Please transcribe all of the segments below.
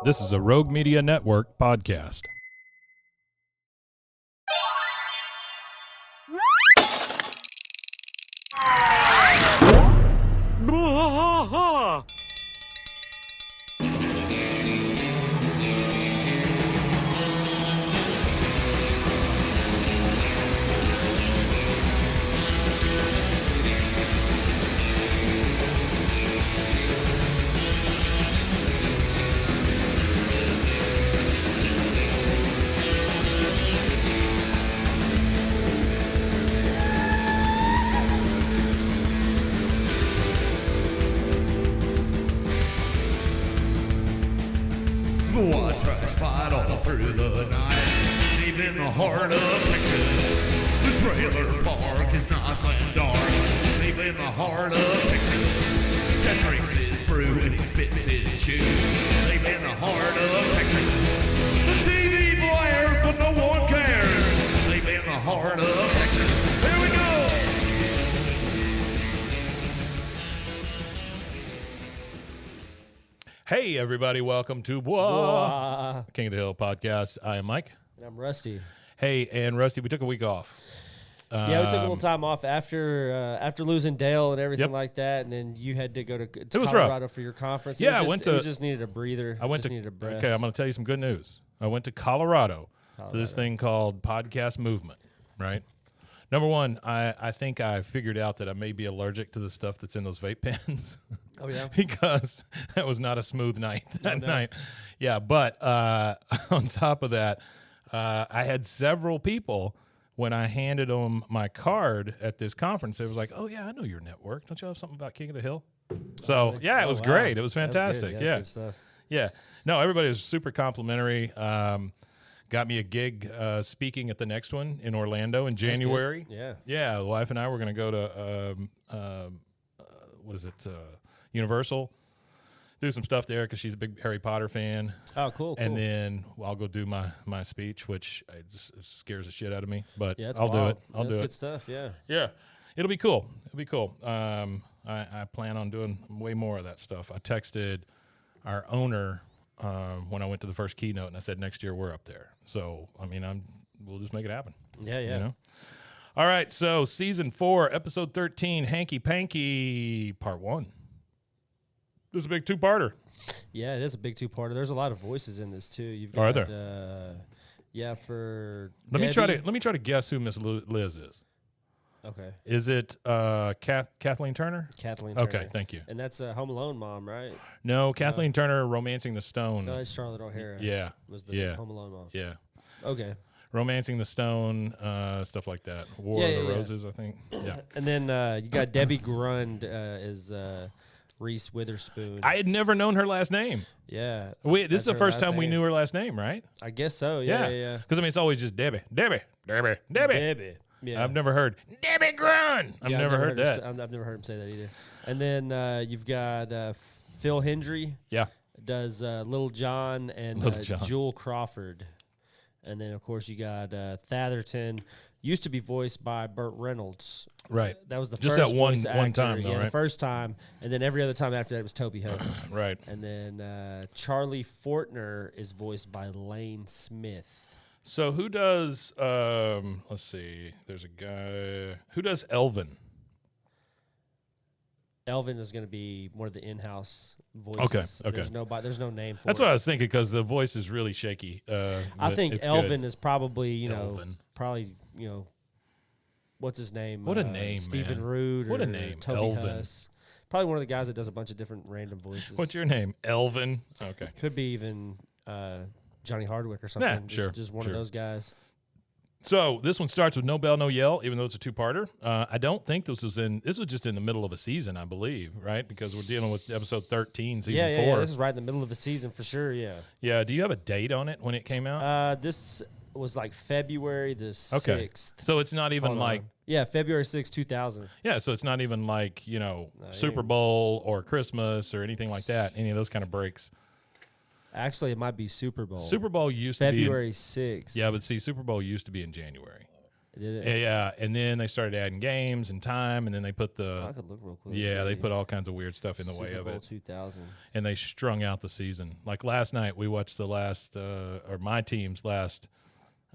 This is a Rogue Media Network podcast. Bwaaa tracks fight all through the night, deep in the heart of Texas. The trailer park is nice and dark, deep in the heart of Texas. That drinks his brew and he spits his chew, deep in the heart of Texas. The TV blares but no one cares, deep in the heart of Texas. Here we go! Hey, everybody. Welcome to Bwaaa, King of the Hill podcast. I am Mike. And I'm Rusty. Hey, and Rusty, we took a week off. Yeah, we took a little time off after losing Dale and everything Yep. like that, and then you had to go to was Colorado rough. for your conference. Yeah, I it went to- just needed a breather. I went just to. needed a breath. Okay, I'm going to tell you some good news. I went to Colorado to this thing called Podcast Movement, right? Number one, I think I figured out that I may be allergic to the stuff that's in those vape pens. Oh yeah. Because that was not a smooth night that night. Yeah, but on top of that, I had several people, when I handed them my card at this conference, they was like, oh, yeah, I know your network. Don't you have something about King of the Hill? So, yeah, it was wow. great. It was That's fantastic. good. Yeah, that's good stuff. Yeah. No, everybody was super complimentary. Got me a gig speaking at the next one in Orlando in January. Yeah. Yeah, the wife and I were going to go to, Universal, do some stuff there because she's a big Harry Potter fan. Oh, cool. And then I'll go do my speech, which it scares the shit out of me, but yeah, I'll do it. I'll that's do good it. stuff. Yeah. Yeah, it'll be cool. It'll be cool. I plan on doing way more of that stuff. I texted our owner when I went to the first keynote, and I said, next year we're up there. So, I mean, we'll just make it happen. Yeah. Yeah. You know? All right, so Season 4, Episode 13, Hanky Panky, Part 1. This is a big two-parter. Yeah, it is a big two-parter. There's a lot of voices in this too. You've Are got, there? yeah, for Let Debbie. me try to guess who Miss Liz is. Okay. Is it Kathleen Turner? Kathleen Turner. Okay, thank you. And that's a Home Alone mom, right? No, Kathleen Turner, Romancing the Stone. No, that's Charlotte O'Hara. Yeah, Was the yeah. Home Alone mom. Yeah. Okay. Romancing the Stone, stuff like that. War of the Roses, I think. Yeah. And then you got Debbie Grund as Reese Witherspoon. I had never known her last name. Yeah. This is That's the her first last time we name. knew her last name, right? I guess so. Yeah. Because, I mean, it's always just Debbie. Debbie. Yeah. I've never heard Debbie Grun. I've never heard that. I've never heard him say that either. And then you've got Phil Hendrie. Yeah. Does Little John and Little John. Jewel Crawford. And then, of course, you got Thatherton. Used to be voiced by Burt Reynolds. Right. That was the Just first that one voice actor. time, though, Yeah, right? the first time. And then every other time after that was Toby Huss. Right. And then Charlie Fortner is voiced by Lane Smith. So who does, let's see, there's a guy, who does Elvin? Elvin is going to be more of the in-house voices. Okay. There's no name for That's it. what I was thinking because the voice is really shaky. I but think it's Elvin good. is probably, Elvin. what's his name? What a name, Stephen man. Root. What a or name, Toby Elvin. Huss. Probably one of the guys that does a bunch of different random voices. What's your name? Elvin? Okay. Could be even Johnny Hardwick or something. Sure, Just one sure. of those guys. So this one starts with No Bell, No Yell, even though it's a two-parter. I don't think this was just in the middle of a season, I believe, right? Because we're dealing with episode 13, season 4. Yeah. This is right in the middle of a season for sure, yeah. Yeah, do you have a date on it when it came out? This was like February the 6th. Okay. So it's not even Hold like on. Yeah, February 6th, 2000. Yeah, so it's not even like, you Super ain't- Bowl or Christmas or anything like that, any of those kind of breaks. Actually, it might be Super Bowl. Super Bowl used to be February 6th. Yeah, but see, Super Bowl used to be in January. Did it? Yeah, and then they started adding games and time, and then they put I could look real quick. yeah, they put all kinds of weird stuff in the way of Super Bowl it. 2000. And they strung out the season. Like last night, we watched the last, or my team's last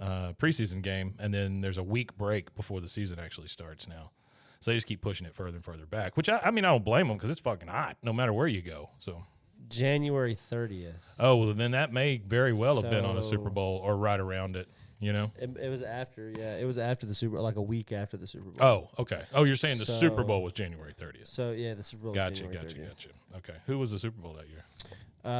preseason game, and then there's a week break before the season actually starts now. So they just keep pushing it further and further back, which I mean, I don't blame them because it's fucking hot no matter where you go. So January 30th. oh, well, then that may very well have been on a So- Super Bowl or right around it, you know? It was after, yeah. It was after the Super Bowl, like a week after the Super Bowl. Oh, okay. Oh, you're saying the Super So- Bowl was January 30th. So, yeah, the Super Bowl was Gotcha, January gotcha, 30th. gotcha. Okay. Who was the Super Bowl that year?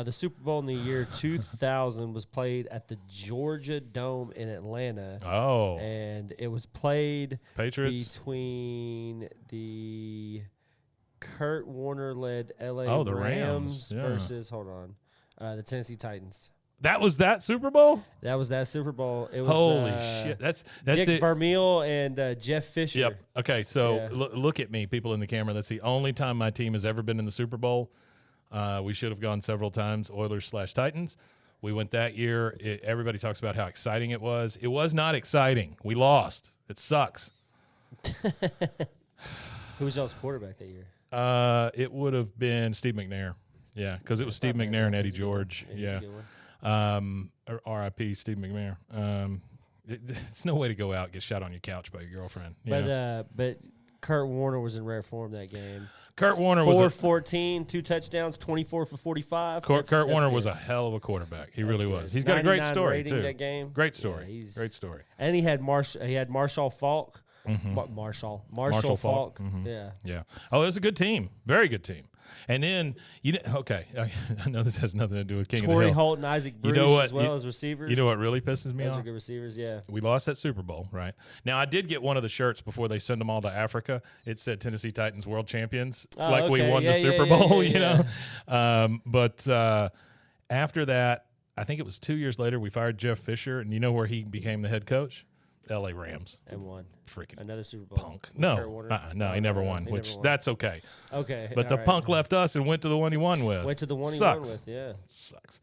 The Super Bowl in the year 2000 was played at the Georgia Dome in Atlanta. Oh, And it was played Patriots? between the Kurt Warner-led L.A. Oh, the Rams yeah. versus, hold on, the Tennessee Titans. That was that Super Bowl? That was that Super Bowl. It was Holy shit. That's Dick it. Vermeil and Jeff Fisher. Yep. Okay, so Yeah. look at me, people in the camera. That's the only time my team has ever been in the Super Bowl. We should have gone several times, Oilers/Titans. We went that year. Everybody talks about how exciting it was. It was not exciting. We lost. It sucks. Who was y'all's quarterback that year? It would have been Steve McNair. Yeah, because it was Steve McNair and Eddie George. He's a Yeah. good one. R.I.P. Steve McNair. It's no way to go out and get shot on your couch by your girlfriend. You know? But Kurt Warner was in rare form that game. Kurt Warner 4-14, 2 touchdowns, 24 for 45. Kurt That's Warner good. was a hell of a quarterback. He really That's was. good. He's got a great 99 story rating too. that game. Great story. Yeah, he's- Great story. And he had Marshall Falk. Marshall Falk. Falk. Mhm. Yeah. Yeah. Oh, it was a good team. Very good team. And then okay, I know this has nothing to do with King of the Torrey Hill. Holt and Isaac Bruce You know what? as well as receivers. You know what really pisses me Those are off? good receivers, yeah. We lost that Super Bowl, right? Now, I did get one of the shirts before they send them all to Africa. It said Tennessee Titans World Champions, Oh, like we okay. won Yeah, the yeah, Super yeah, Bowl, yeah, you yeah. know? But after that, I think it was 2 years later, we fired Jeff Fisher, and you know where he became the head coach? L.A. Rams. And won. Freaking Another Super Bowl. punk. With No, Kurt Warner? no, he never won, He which never won. that's okay. Okay. But the all right. punk left us and went to the one he won with. Went to the one he Sucks. won with, yeah. Sucks.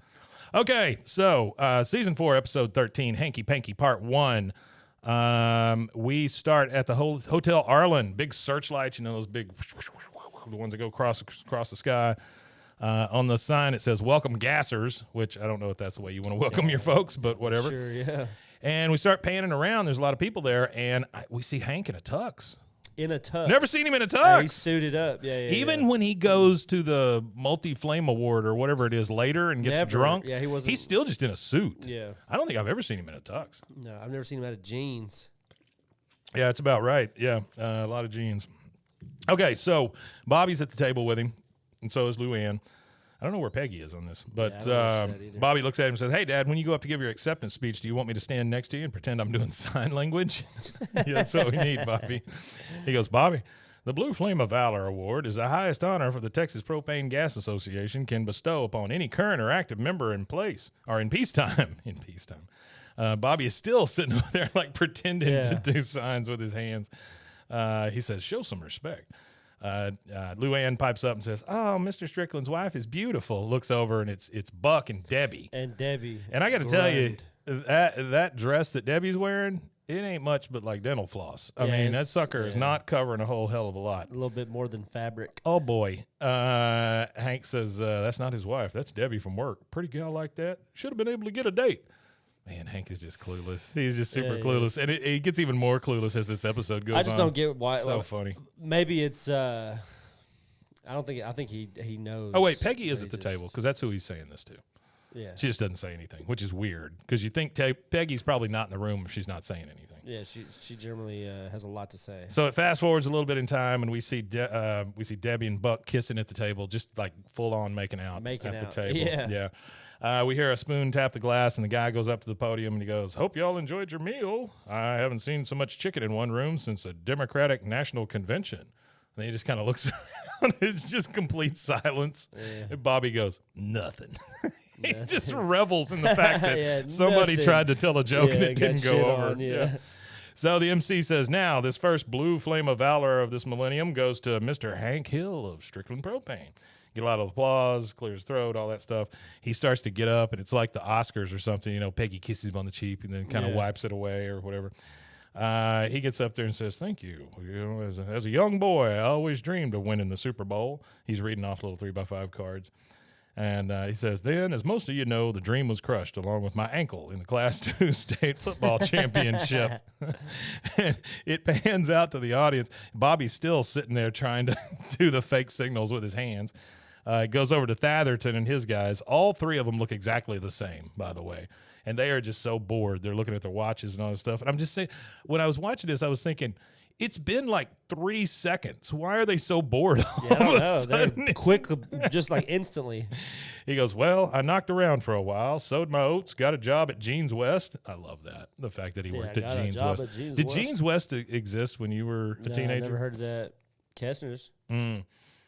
Okay, so season 4, episode 13, Hanky Panky, part 1. We start at the Hotel Arlen, big searchlights, you know, those big, the ones that go across the sky. On the sign, it says "Welcome Gassers," which I don't know if that's the way you want to welcome your folks, but whatever. Sure, yeah. And we start panning around. There's a lot of people there, and we see Hank in a tux. In a tux. Never seen him in a Yeah, tux. he's suited up. Yeah. Even when he goes to the multi-flame award or whatever it is later and gets Never. drunk, Yeah, he wasn't- he's still just in a suit. Yeah. I don't think I've ever seen him in a tux. No, I've never seen him out of jeans. Yeah, it's about right. Yeah, a lot of jeans. Okay, so Bobby's at the table with him, and so is Luann. I don't know where Peggy is on this, but I don't know what she said either. Bobby looks at him and says, "Hey, Dad, when you go up to give your acceptance speech, do you want me to stand next to you and pretend I'm doing sign language?" Yeah, that's what we need, Bobby. He goes, "Bobby, the Blue Flame of Valor Award is the highest honor for the Texas Propane Gas Association can bestow upon any current or active member in place or in peacetime." In peacetime. Bobby is still sitting over there like pretending to do signs with his hands. He says, "Show some respect." Luann pipes up and says, "Oh, Mr. Strickland's wife is beautiful." Looks over and it's Buck and Debbie. And Debbie. And I got to tell you, that dress that Debbie's wearing, it ain't much but like dental floss. I mean, that sucker is not covering a whole hell of a lot. A little bit more than fabric. Oh boy. Hank says, "That's not his wife. That's Debbie from work. Pretty gal like that. Should have been able to get a date." Man, Hank is just clueless. He's just super clueless. And it gets even more clueless as this episode goes on. I just don't get why. So funny. Maybe it's. I think he knows. Oh, wait, Peggy is but at the he just- table because that's who he's saying this to. Yeah. She just doesn't say anything, which is weird because you think Peggy's probably not in the room if she's not saying anything. Yeah, she generally has a lot to say. So it fast forwards a little bit in time, and we see Debbie and Buck kissing at the table, just like full on making out at the table. Yeah. We hear a spoon tap the glass, and the guy goes up to the podium and he goes, "Hope y'all enjoyed your meal. I haven't seen so much chicken in one room since a Democratic National Convention." And then he just kind of looks around. It's just complete silence. Yeah. And Bobby goes, "Nothing." He just revels in the fact that Yeah, somebody nothing. tried to tell a joke and it got didn't go shit over. on, yeah. So the MC says, "Now, this first blue flame of valor of this millennium goes to Mr. Hank Hill of Strickland Propane." Get a lot of applause, clears his throat, all that stuff. He starts to get up, and it's like the Oscars or something. You know, Peggy kisses him on the cheek and then kind of wipes it away or whatever. He gets up there and says, "Thank you. You know, as a young boy, I always dreamed of winning the Super Bowl." He's reading off little 3x5 cards. And he says, "Then, as most of you know, the dream was crushed along with my ankle in the Class 2 state football championship." And it pans out to the audience. Bobby's still sitting there trying to do the fake signals with his hands. It goes over to Thatherton and his guys. All three of them look exactly the same, by the way. And they are just so bored. They're looking at their watches and all this stuff. And I'm just saying, when I was watching this, I was thinking, it's been like 3 seconds. Why are they so bored? Yeah, I don't know. They're quick, just like instantly. He goes, "Well, I knocked around for a while, sowed my oats, got a job at Jeans West." I love that. The fact that he worked at Jeans West. Did Jeans West exist when you were a teenager? I never heard of that. Kessner's?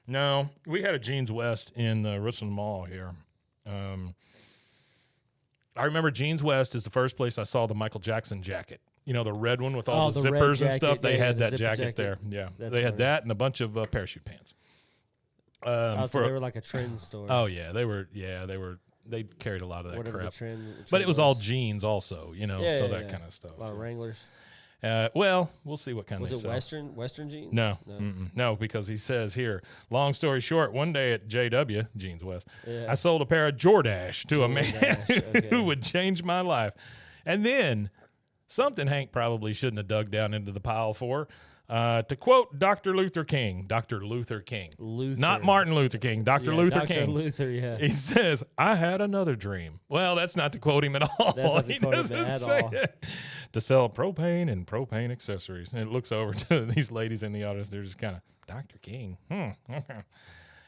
No, we had a Jeans West in Richland Mall here. I remember Jeans West is the first place I saw the Michael Jackson jacket. You know, the red one with all the zippers and stuff. They had that jacket there. Yeah, they had that and a bunch of parachute pants. So they were like a trend store. Oh yeah, they were. Yeah, they were. They carried a lot of that crap. Trend but it was all jeans, also. You know, that kind of stuff. A lot of Wranglers. Well, we'll see what kind was they it sell. Western jeans? No, because he says here, long story short, one day at JW, Jeans West, I sold a pair of Jordache to a man who would change my life. And then something Hank probably shouldn't have dug down into the pile for. To quote Dr. Luther King, not Martin Luther King, Dr. Luther King. Luther, yeah. He says, "I had another dream." Well, that's not to quote him at all. That's not to quote him at all. To sell propane and propane accessories. And it looks over to these ladies in the audience. They're just kind of, "Dr. King.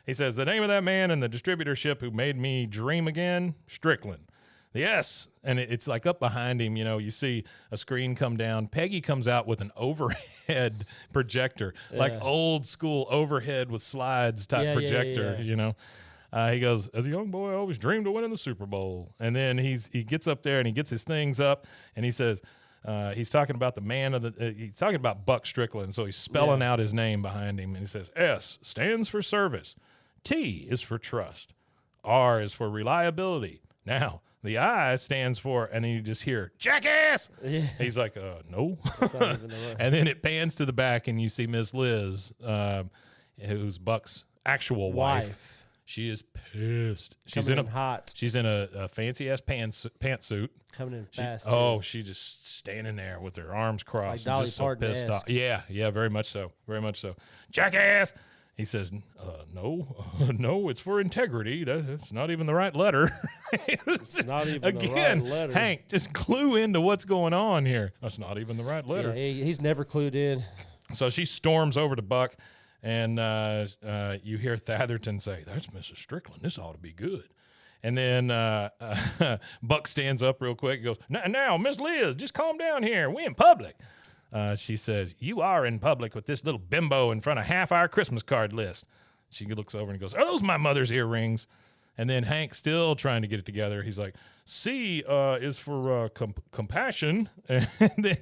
He says, "The name of that man in the distributorship who made me dream again, Strickland." Yes, and it's like up behind him, you know, you see a screen come down. Peggy comes out with an overhead projector, like old school overhead with slides type projector, you know. He goes, "As a young boy, I always dreamed of winning the Super Bowl." And then he gets up there and he gets his things up and he says, he's talking about the man of the, he's talking about Buck Strickland. So he's spelling out his name behind him and he says, "S stands for service. T is for trust. R is for reliability. Now, the I stands for," and then you just hear, "Jackass!" Yeah. He's like, "No." And then it pans to the back, and you see Miss Liz, who's Buck's actual wife. She is pissed. She's hot. She's in a fancy ass pantsuit. Coming in fast. She's just standing there with her arms crossed, like Dolly just so pissed off. Parton-esque. Yeah, very much so, very much so. "Jackass!" He says, no, it's for integrity. That's not even the right letter." It's not even Again, the right letter. Hank, just clue into what's going on here. That's not even the right letter. Yeah, he's never clued in. So she storms over to Buck, and you hear Thatherton say, "That's Mrs. Strickland. This ought to be good." And then Buck stands up real quick and goes, Now, Miss Liz, just calm down here. We in public." She says, "You are in public with this little bimbo in front of half our Christmas card list." She looks over and goes, "Are those my mother's earrings?" And then Hank, still trying to get it together, he's like, "C is for compassion." And then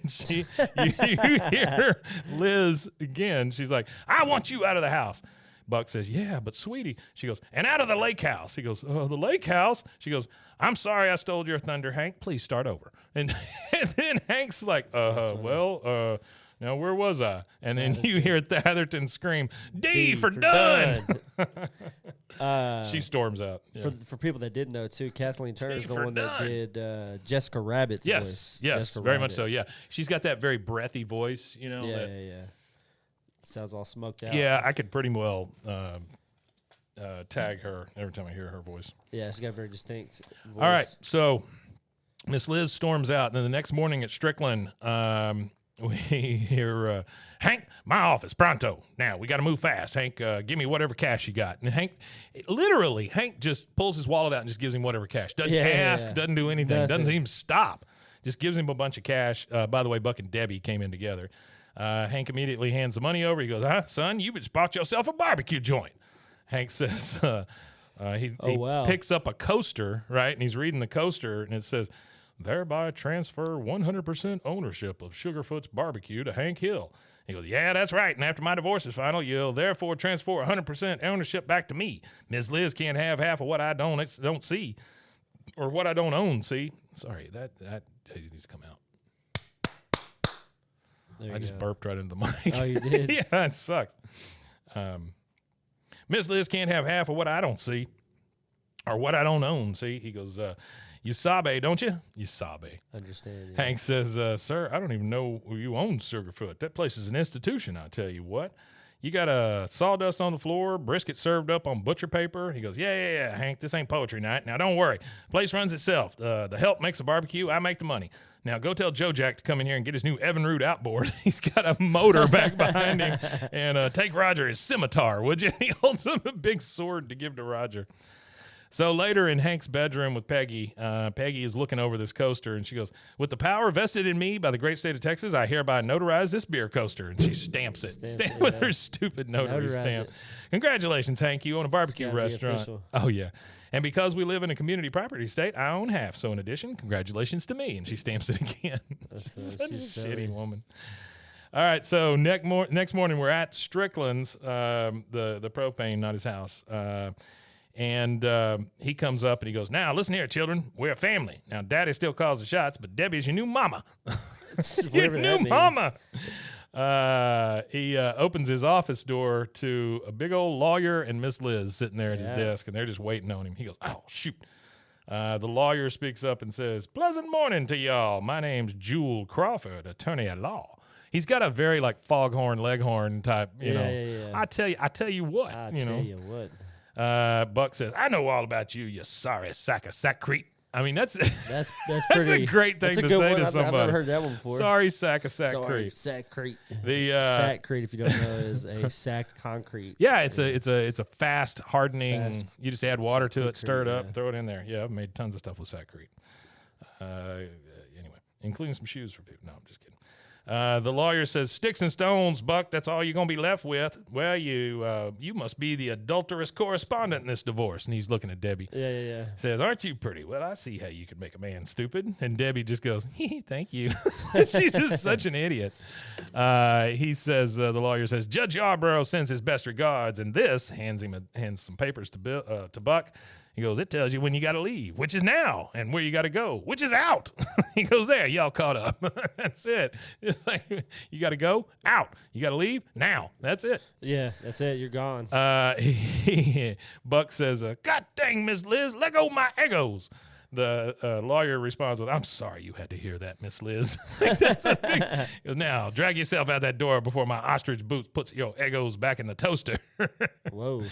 you hear Liz again. She's like, "I want you out of the house." Buck says, "Yeah, but sweetie." She goes, "And out of the lake house." He goes, "The lake house?" She goes, "I'm sorry I stole your thunder, Hank. Please start over." And then Hank's like, now where was I?" And then you hear Thatherton scream, D for done. She storms out. Yeah. For people that didn't know, too, Kathleen Turner's the one that did Jessica Rabbit's voice. Yes, Jessica very Rabbit. much so, yeah. She's got that very breathy voice, you know. Yeah. Sounds all smoked out. Yeah, I could pretty well tag her every time I hear her voice. Yeah, she's got a very distinct voice. All right, so Miss Liz storms out, and then the next morning at Strickland, we hear, "Hank, my office, pronto. Now, we got to move fast. Hank, give me whatever cash you got." And Hank just pulls his wallet out and just gives him whatever cash. Doesn't ask, doesn't do anything, doesn't even stop. Just gives him a bunch of cash. By the way, Buck and Debbie came in together. Hank immediately hands the money over. He goes, "Son, you just bought yourself a barbecue joint." Hank says, he picks up a coaster, right? And he's reading the coaster, and it says, "Thereby transfer 100% ownership of Sugarfoot's barbecue to Hank Hill." He goes, "Yeah, that's right. And after my divorce is final, you'll therefore transfer 100% ownership back to me. Ms. Liz can't have half of what I don't see, or what I don't own, see." Sorry, that needs to come out. I just burped right into the mic. Oh, you did? Yeah, it sucks. Miss Liz can't have half of what I don't see or what I don't own. See, he goes, you sabe, don't you? You sabe. Understand. Yeah. Hank says, sir, I don't even know you own Sugarfoot. That place is an institution, I'll tell you what. You got a sawdust on the floor, brisket served up on butcher paper. He goes, yeah, Hank, this ain't poetry night. Now, don't worry. Place runs itself. The help makes the barbecue. I make the money. Now, go tell Joe Jack to come in here and get his new Evinrude outboard. He's got a motor back behind him. And take Roger his scimitar, would you? He holds him a big sword to give to Roger. So later in Hank's bedroom with Peggy, Peggy is looking over this coaster, and she goes, with the power vested in me by the great state of Texas, I hereby notarize this beer coaster. And she stamps it with her stupid notary stamp. Congratulations, Hank. You own a barbecue restaurant. Oh, yeah. And because we live in a community property state, I own half. So in addition, congratulations to me. And she stamps it again. Such a shitty woman. All right, so next morning we're at Strickland's, the propane, not his house. And he comes up and he goes, now, listen here, children. We're a family. Now, Daddy still calls the shots, but Debbie's your new mama. Your new mama. He opens his office door to a big old lawyer and Miss Liz sitting there at his desk, and they're just waiting on him. He goes, oh, shoot. The lawyer speaks up and says, pleasant morning to y'all. My name's Jewel Crawford, attorney at law. He's got a very, like, foghorn, leghorn type, you know. Yeah. I tell you what. Buck says, I know all about you, you sorry sack of sackcrete. I mean, that's that's that's a great thing to say to somebody. I've never heard that one before. Sorry sack of sackcrete. Sackcrete. The sackcrete, if you don't know, is a sacked concrete. Yeah, it's a fast hardening. You just add water to it, stir it up, throw it in there. Yeah, I've made tons of stuff with sackcrete. Anyway, including some shoes for people. No, I'm just kidding. The lawyer says, sticks and stones, Buck, that's all you're going to be left with. Well, you must be the adulterous correspondent in this divorce. And he's looking at Debbie. Yeah. Says, aren't you pretty? Well, I see how you could make a man stupid. And Debbie just goes, thank you. She's just such an idiot. He says, the lawyer says, Judge Yarborough sends his best regards. And this hands some papers to Buck. He goes, it tells you when you got to leave, which is now, and where you got to go, which is out. He goes, there, y'all caught up. That's it. It's like, you got to go, out. You got to leave, now. That's it. Yeah, that's it. You're gone. Buck says, God dang, Miss Liz, let go of my egos. The lawyer responds with, I'm sorry you had to hear that, Miss Liz. That's a big, he goes, now, drag yourself out that door before my ostrich boots puts your egos back in the toaster. Whoa.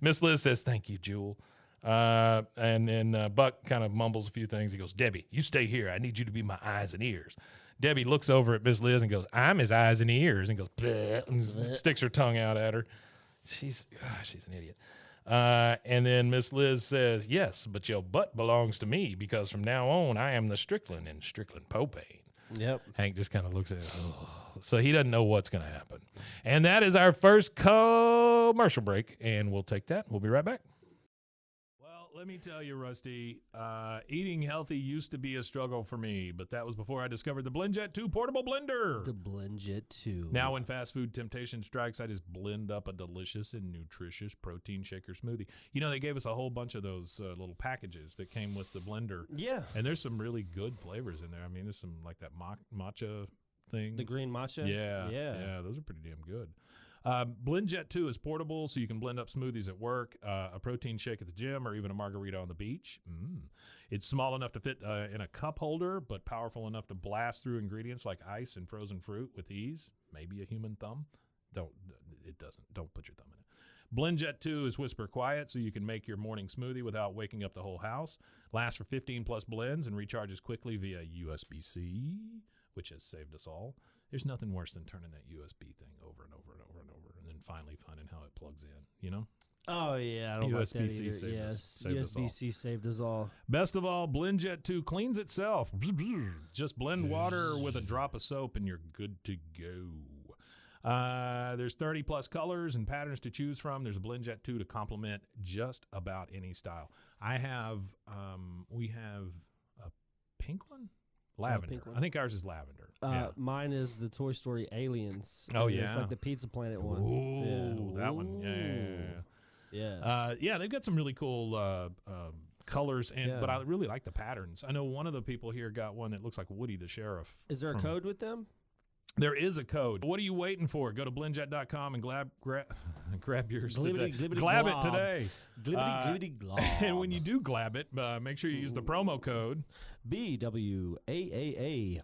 Miss Liz says, thank you, Jewel. And then Buck kind of mumbles a few things. He goes, Debbie, you stay here. I need you to be my eyes and ears. Debbie looks over at Miss Liz and goes, I'm his eyes and ears. And goes, bleh, and sticks her tongue out at her. She's an idiot. And then Miss Liz says, yes, but your butt belongs to me because from now on, I am the Strickland and Strickland propane. Yep. Hank just kind of looks at it. Oh. So he doesn't know what's going to happen. And that is our first commercial break. And we'll take that. We'll be right back. Let me tell you, Rusty, eating healthy used to be a struggle for me, but that was before I discovered the BlendJet 2 portable blender. The BlendJet 2. Now when fast food temptation strikes, I just blend up a delicious and nutritious protein shaker smoothie. You know, they gave us a whole bunch of those little packages that came with the blender. Yeah. And there's some really good flavors in there. I mean, there's some like that matcha thing. The green matcha? Yeah, those are pretty damn good. BlendJet 2 is portable, so you can blend up smoothies at work, a protein shake at the gym, or even a margarita on the beach. It's small enough to fit in a cup holder, but powerful enough to blast through ingredients like ice and frozen fruit with ease. Maybe a human thumb. Don't put your thumb in it. BlendJet 2 is whisper quiet, so you can make your morning smoothie without waking up the whole house. Lasts for 15 plus blends and recharges quickly via USB-C, which has saved us all. There's nothing worse than turning that USB thing over and over and over and over, and then finally finding how it plugs in, you know? Oh, yeah, I don't like that either. Yes, USB-C saved us all. Best of all, BlendJet 2 cleans itself. Just blend water with a drop of soap, and you're good to go. There's 30 plus colors and patterns to choose from. There's a BlendJet 2 to complement just about any style. We have a pink one? Lavender. Pink one. I think ours is lavender. Mine is the Toy Story Aliens. Oh, yeah. It's like the Pizza Planet one. Ooh, that one. Yeah. They've got some really cool colors, but I really like the patterns. I know one of the people here got one that looks like Woody the Sheriff. Is there a code with them? There is a code. What are you waiting for? Go to blendjet.com and grab yours today. Glab it today. Glibbity glob. And when you do glab it, make sure you use the promo code BWAAA12.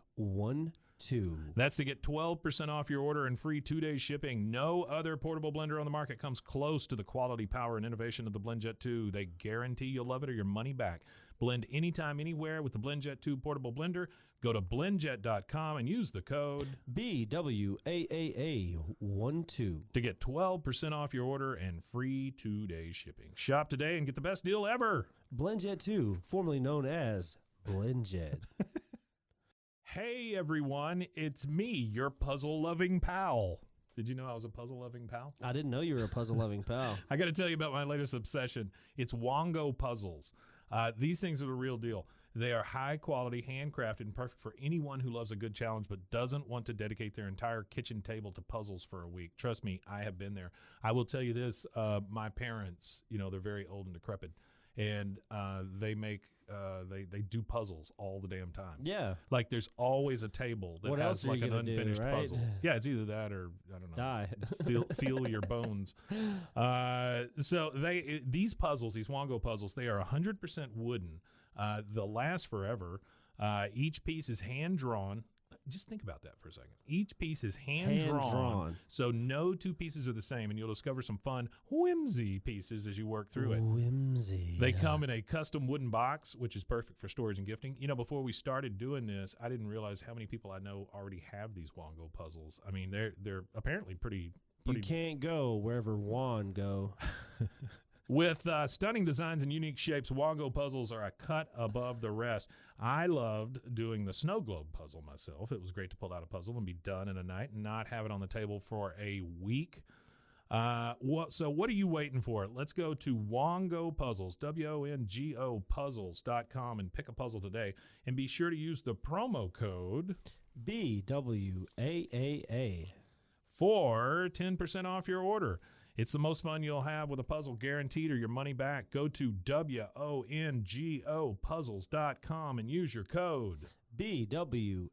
That's to get 12% off your order and free 2-day shipping. No other portable blender on the market comes close to the quality, power, and innovation of the BlendJet 2. They guarantee you'll love it or your money back. Blend anytime, anywhere with the BlendJet 2 portable blender. Go to blendjet.com and use the code BWAAA12 to get 12% off your order and free 2-day shipping. Shop today and get the best deal ever. BlendJet 2, formerly known as BlendJet. Hey, everyone. It's me, your puzzle-loving pal. Did you know I was a puzzle-loving pal? I didn't know you were a puzzle-loving pal. I got to tell you about my latest obsession. It's Wongo puzzles. These things are the real deal. They are high quality, handcrafted, and perfect for anyone who loves a good challenge but doesn't want to dedicate their entire kitchen table to puzzles for a week. Trust me, I have been there. I will tell you this, my parents, they're very old and decrepit, and they do puzzles all the damn time. Yeah. Like there's always a table that has like an unfinished puzzle. Yeah, it's either that or I don't know. Die. feel your bones. So these puzzles, these Wongo puzzles, they are 100% wooden. They'll last forever. Each piece is hand drawn. Just think about that for a second. Each piece is hand drawn, so no two pieces are the same, and you'll discover some fun whimsy pieces as you work through it. Whimsy. They come in a custom wooden box, which is perfect for storage and gifting. Before we started doing this, I didn't realize how many people I know already have these Wongo puzzles. I mean, they're apparently pretty. You can't go wherever Juan go. With stunning designs and unique shapes, Wongo puzzles are a cut above the rest. I loved doing the snow globe puzzle myself. It was great to pull out a puzzle and be done in a night and not have it on the table for a week. So what are you waiting for? Let's go to Wongo Puzzles, WONGO puzzles.com, and pick a puzzle today. And be sure to use the promo code BWAAA for 10% off your order. It's the most fun you'll have with a puzzle, guaranteed, or your money back. Go to WONGO puzzles.com and use your code BWAAA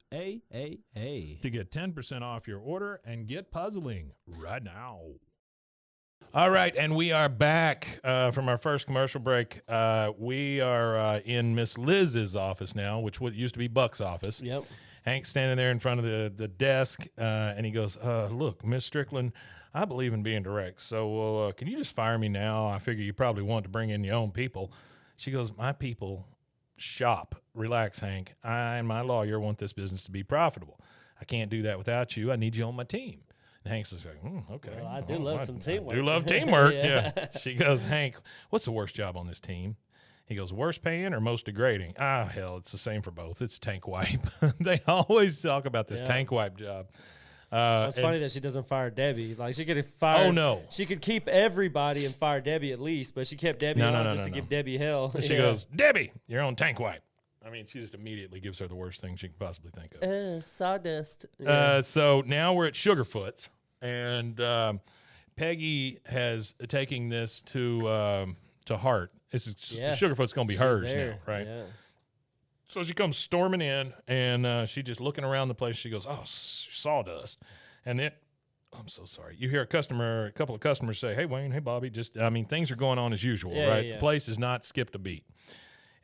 to get 10% off your order and get puzzling right now. All right, and we are back from our first commercial break. We are in Miss Liz's office now, which used to be Buck's office. Yep. Hank's standing there in front of the desk, and he goes, look, Miss Strickland, I believe in being direct, so can you just fire me now? I figure you probably want to bring in your own people. She goes, my people shop. Relax, Hank. I and my lawyer want this business to be profitable. I can't do that without you. I need you on my team. And Hank's just like, okay. Well, I do love some teamwork. I do love teamwork, yeah. She goes, Hank, what's the worst job on this team? He goes, worst paying or most degrading? Hell, it's the same for both. It's tank wipe. They always talk about this tank wipe job. It's funny that she doesn't fire Debbie. Like she could fire. Oh no, she could keep everybody and fire Debbie at least, but she kept Debbie on just to give Debbie hell. She goes, Debbie, you're on tank wipe. I mean, she just immediately gives her the worst thing she can possibly think of. Sawdust. So now we're at Sugarfoot, and Peggy has taken this to heart. Sugarfoot's going to be hers now, right? Yeah. So she comes storming in, and she's just looking around the place. She goes, oh, sawdust. And I'm so sorry. You hear a couple of customers say, hey, Wayne, hey, Bobby. Things are going on as usual, right? Yeah. The place has not skipped a beat.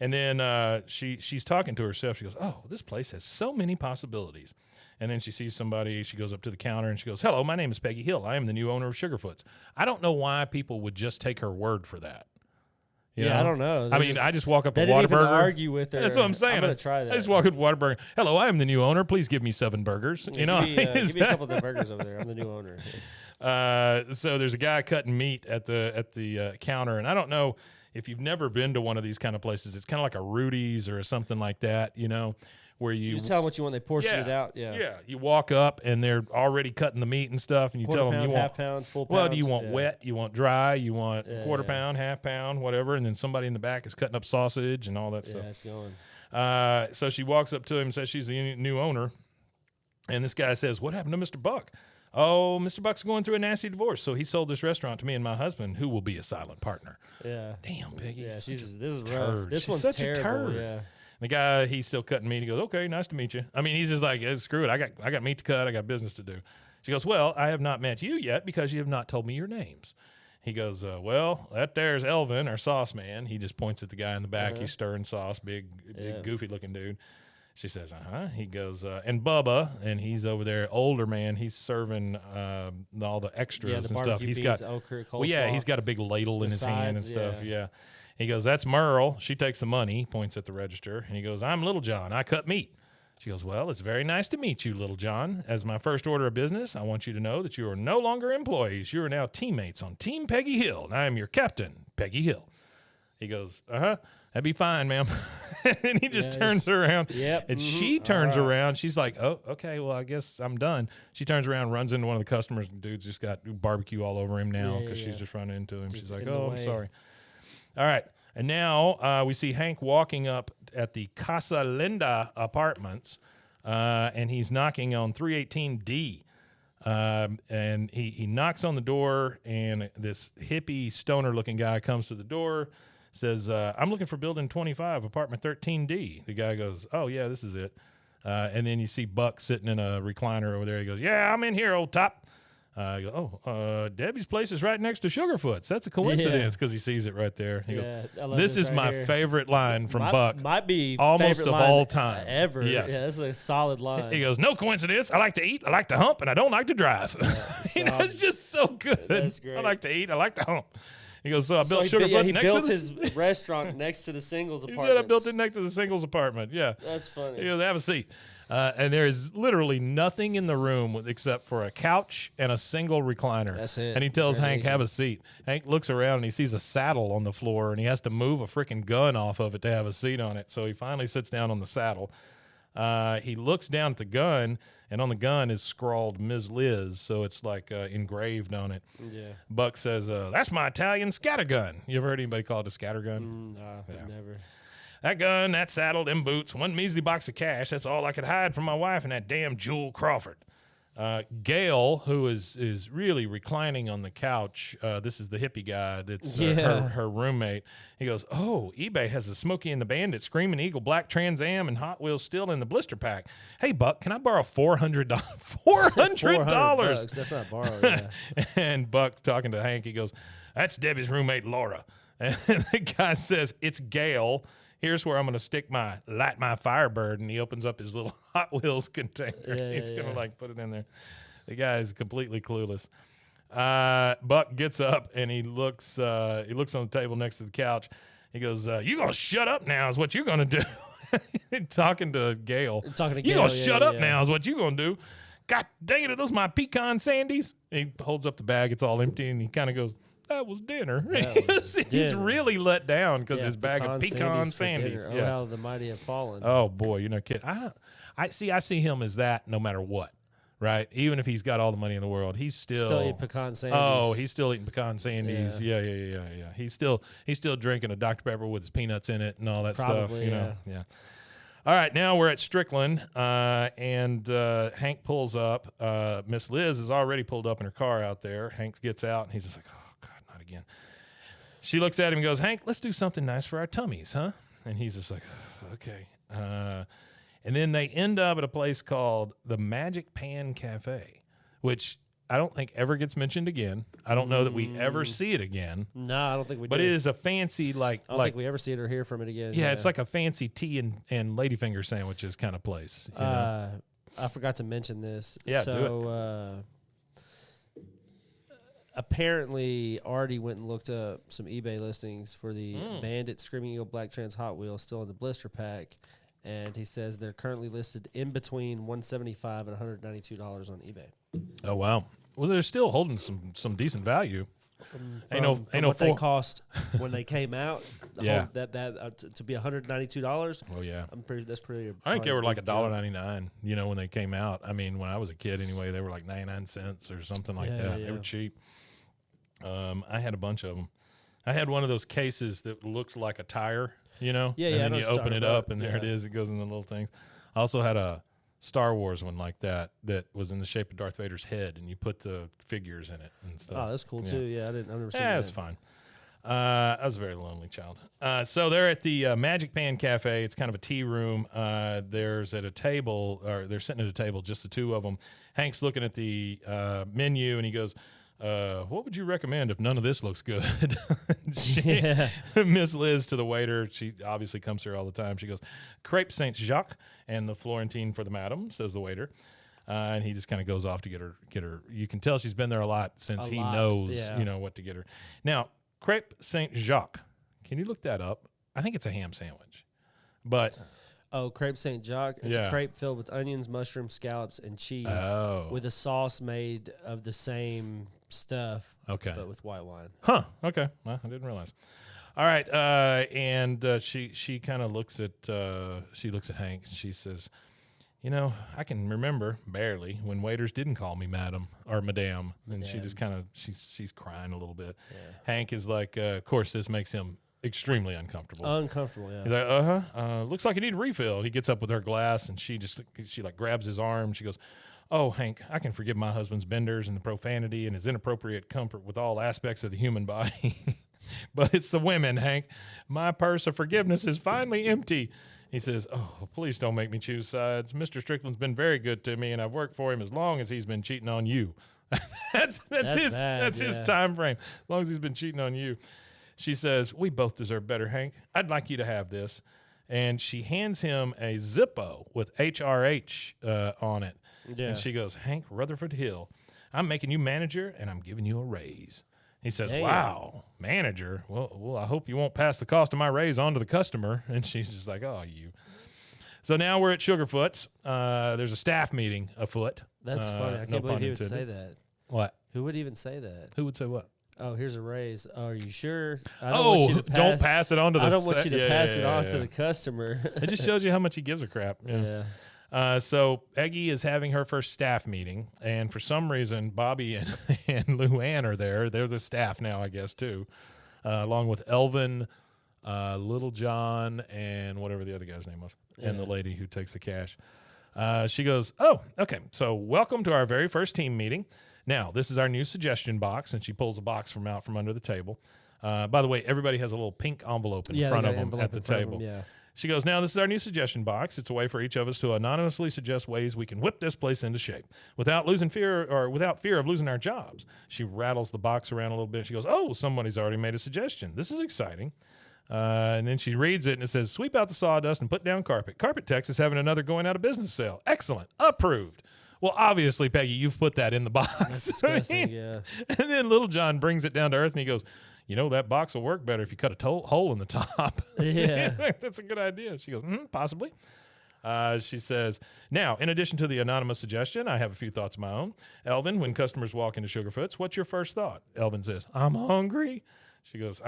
And then she's talking to herself. She goes, oh, this place has so many possibilities. And then she sees somebody. She goes up to the counter, and she goes, hello, my name is Peggy Hill. I am the new owner of Sugarfoot's. I don't know why people would just take her word for that. I don't know. I just walk up to Whataburger. They didn't even argue with her. That's what I'm saying. I'm going to try that. I just walk up to Whataburger. Hello, I am the new owner. Please give me 7 burgers. Give me a couple of the burgers over there. I'm the new owner. So there's a guy cutting meat at the counter, and I don't know if you've never been to one of these kind of places. It's kind of like a Rudy's or something like that, where you just tell them what you want. They portion it out. Yeah. You walk up and they're already cutting the meat and stuff, and you tell them you want half pound, full pound. Well, do you want wet? You want dry? You want quarter pound, half pound, whatever? And then somebody in the back is cutting up sausage and all that stuff. Yeah, it's going. So she walks up to him and says she's the new owner, and this guy says, "What happened to Mr. Buck?" Oh, Mr. Buck's going through a nasty divorce, so he sold this restaurant to me and my husband, who will be a silent partner. Yeah. Damn, Peggy. Yeah, this is rough. This one's terrible. Yeah. The guy, he's still cutting meat. He goes, okay, nice to meet you. I mean, he's just like, screw it. I got meat to cut. I got business to do. She goes, well, I have not met you yet because you have not told me your names. He goes, well, that there's Elvin, our sauce man. He just points at the guy in the back. He's stirring sauce, big goofy looking dude. She says, He goes, and Bubba, and he's over there, older man. He's serving all the extras and stuff. He's got okra, coleslaw. Well, yeah, he's got a big ladle in his hand and stuff. Yeah. He goes, that's Merle. She takes the money, points at the register, and he goes, I'm Little John. I cut meat. She goes, well, it's very nice to meet you, Little John. As my first order of business, I want you to know that you are no longer employees. You are now teammates on Team Peggy Hill, and I am your captain, Peggy Hill. He goes, that'd be fine, ma'am. And he just turns around. Yep. And she turns around. She's like, oh, okay, well, I guess I'm done. She turns around, runs into one of the customers. The dude's just got barbecue all over him now because she's just running into him. She's like, oh, I'm sorry. All right. And now we see Hank walking up at the Casa Linda apartments, and he's knocking on 318D. And he knocks on the door, and this hippie stoner-looking guy comes to the door, says, I'm looking for building 25, apartment 13D. The guy goes, oh, yeah, this is it. And then you see Buck sitting in a recliner over there. He goes, yeah, I'm in here, old top. I go, Debbie's place is right next to Sugarfoot's. That's a coincidence because he sees it right there. He goes, this is my favorite line from Buck. Might be almost of all time. Ever. Yes. Yeah, this is a solid line. He goes, no coincidence. I like to eat, I like to hump, and I don't like to drive. It's just so good. That's great. I like to eat, I like to hump. He goes, so I built Sugarfoot he next built to his restaurant next to the singles He apartment. said I built it next to the singles apartment. Yeah. That's funny. He goes, have a seat. And there is literally nothing in the room except for a couch and a single recliner. That's it. And he tells Hank, have a seat. Hank looks around and he sees a saddle on the floor, and he has to move a freaking gun off of it to have a seat on it. So he finally sits down on the saddle. He looks down at the gun, and on the gun is scrawled Ms. Liz, so it's like engraved on it. Yeah. Buck says, that's my Italian scattergun. You ever heard anybody call it a scattergun? Never. That gun, that saddle, them boots, one measly box of cash, that's all I could hide from my wife and that damn Jewel Crawford. Gail, who is really reclining on the couch, this is the hippie guy that's her roommate. He goes, oh, eBay has a Smokey and the Bandit, Screaming Eagle, Black Trans Am, and Hot Wheels still in the blister pack. Hey, Buck, can I borrow $400? $400. That's not borrowed, yeah. And Buck, talking to Hank, he goes, that's Debbie's roommate, Laura. And the guy says, it's Gail. Here's where I'm going to light my Firebird, and he opens up his little Hot Wheels container. He's going to like put it in there. The guy is completely clueless. Buck gets up and he looks on the table next to the couch. He goes, you going to shut up now is what you're going to do. Talking to Gail. You going to shut up now is what you're going to do. God dang it, are those my pecan sandies? He holds up the bag. It's all empty, and he kind of goes, that was dinner. He's really let down because his bag of pecan sandies. Oh, how the mighty have fallen. Oh boy, you're not kidding. I see him as that no matter what, right? Even if he's got all the money in the world, he's still eating pecan sandies. Oh, he's still eating pecan sandies. Yeah. He's still drinking a Dr. Pepper with his peanuts in it and all that stuff. You know, yeah. All right, now we're at Strickland, and Hank pulls up. Miss Liz is already pulled up in her car out there. Hank gets out, and he's just like, again. She looks at him and goes, Hank, let's do something nice for our tummies, huh? And he's just like, okay. And then they end up at a place called the Magic Pan Cafe, which I don't think ever gets mentioned again. I don't know that we ever see it again. No, I don't think we do. But it is a fancy, I don't think we ever see it or hear from it again. Yeah, it's like a fancy tea and ladyfinger sandwiches kind of place. You know? I forgot to mention this. Yeah, so, do it. Apparently, Artie went and looked up some eBay listings for the Bandit Screaming Eagle Black Trans Hot Wheels still in the blister pack, and he says they're currently listed in between $175 and $192 on eBay. Oh wow! Well, they're still holding some decent value. From what they cost when they came out. Yeah, to be $192. Oh yeah, That's pretty. I think they were like $1.99. You know, when they came out. I mean, when I was a kid, anyway, they were like 99 cents or something like that. They were cheap. I had a bunch of them. I had one of those cases that looked like a tire, you know? Yeah, and then you open it up, and there it is. It goes in the little things. I also had a Star Wars one like that was in the shape of Darth Vader's head, and you put the figures in it and stuff. Oh, that's cool, too. Yeah, I've never seen that. Yeah, it's fine. I was a very lonely child. So they're at the Magic Pan Cafe. It's kind of a tea room. There's at a table, or they're sitting at a table, just the two of them. Hank's looking at the menu, and he goes, what would you recommend if none of this looks good? Miss Liz to the waiter, she obviously comes here all the time. She goes, crepe Saint Jacques and the Florentine for the madam, says the waiter. And he just kind of goes off to get her. You can tell she's been there a lot since he knows, what to get her. Now, crepe Saint Jacques. Can you look that up? I think it's a ham sandwich. But crepe Saint Jacques. It's a crepe filled with onions, mushrooms, scallops, and cheese with a sauce made of the same stuff, but with white wine. Huh. Okay. Well, I didn't realize. All right. And she kind of looks at Hank. And she says, I can remember barely when waiters didn't call me madam or madame, and she just kind of she's crying a little bit. Yeah. Hank is like, of course, this makes him extremely uncomfortable. Yeah. He's like, looks like you need a refill. He gets up with her glass, and she like grabs his arm. She goes, oh, Hank, I can forgive my husband's benders and the profanity and his inappropriate comfort with all aspects of the human body, but it's the women, Hank. My purse of forgiveness is finally empty. He says, oh, please don't make me choose sides. Mr. Strickland's been very good to me, and I've worked for him as long as he's been cheating on you. That's his time frame, as long as he's been cheating on you. She says, we both deserve better, Hank. I'd like you to have this. And she hands him a Zippo with HRH on it. Yeah. And she goes, Hank Rutherford Hill, I'm making you manager, and I'm giving you a raise. He says, wow, manager? Well, I hope you won't pass the cost of my raise on to the customer. And she's just like, oh, you. So now we're at Sugarfoot's. There's a staff meeting afoot. That's funny. I can't believe he would say that. What? Who would even say that? Who would say what? Oh, here's a raise. Oh, are you sure? Don't pass it on to the. I don't want you to pass it on to the customer. It just shows you how much he gives a crap. Yeah. So Eggy is having her first staff meeting, and for some reason, Bobby and Luann are there. They're the staff now, I guess, too, along with Elvin, Little John, and whatever the other guy's name was, and the lady who takes the cash. She goes, oh, okay, so welcome to our very first team meeting. Now, this is our new suggestion box, and she pulls a box from under the table. By the way, everybody has a little pink envelope in front of them at the table. She goes, now, this is our new suggestion box. It's a way for each of us to anonymously suggest ways we can whip this place into shape without fear of losing our jobs. She rattles the box around a little bit. She goes, oh, somebody's already made a suggestion. This is exciting. And then she reads it, and it says, sweep out the sawdust and put down carpet. Carpet Tex is having another going out of business sale. Excellent. Approved. Well, obviously, Peggy, you've put that in the box. That's disgusting, yeah. And then Little John brings it down to earth, and he goes, that box will work better if you cut a hole in the top. Yeah. That's a good idea. She goes, possibly. She says, now, in addition to the anonymous suggestion, I have a few thoughts of my own. Elvin, when customers walk into Sugarfoot's, what's your first thought? Elvin says, I'm hungry. She goes,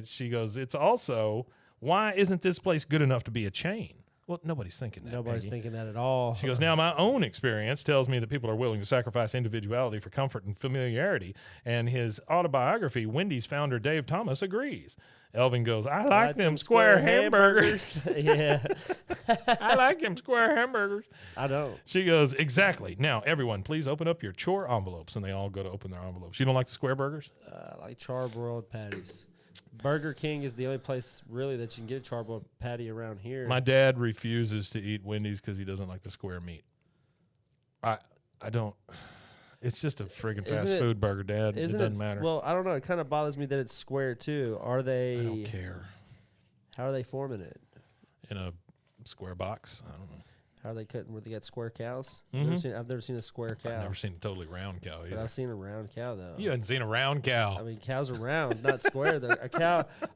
she goes, it's also, why isn't this place good enough to be a chain? Well, nobody's thinking that. Nobody's thinking that at all. She goes, now my own experience tells me that people are willing to sacrifice individuality for comfort and familiarity. And his autobiography, Wendy's founder Dave Thomas, agrees. Elvin goes, I like them square hamburgers. Yeah. I like them square hamburgers. I don't. She goes, exactly. Now, everyone, please open up your chore envelopes. And they all go to open their envelopes. You don't like the square burgers? I like charbroiled patties. Burger King is the only place really that you can get a charbroiled patty around here. My dad refuses to eat Wendy's because he doesn't like the square meat. I don't. It's just a friggin' fast food burger, Dad. It doesn't matter. Well, I don't know. It kind of bothers me that it's square too. I don't care. How are they forming it? In a square box. I don't know. How are they cutting? Where they got square cows? Mm-hmm. I've never seen a square cow. I've never seen a totally round cow either. But I've seen a round cow though. You haven't seen a round cow. I mean, cows are round, not square.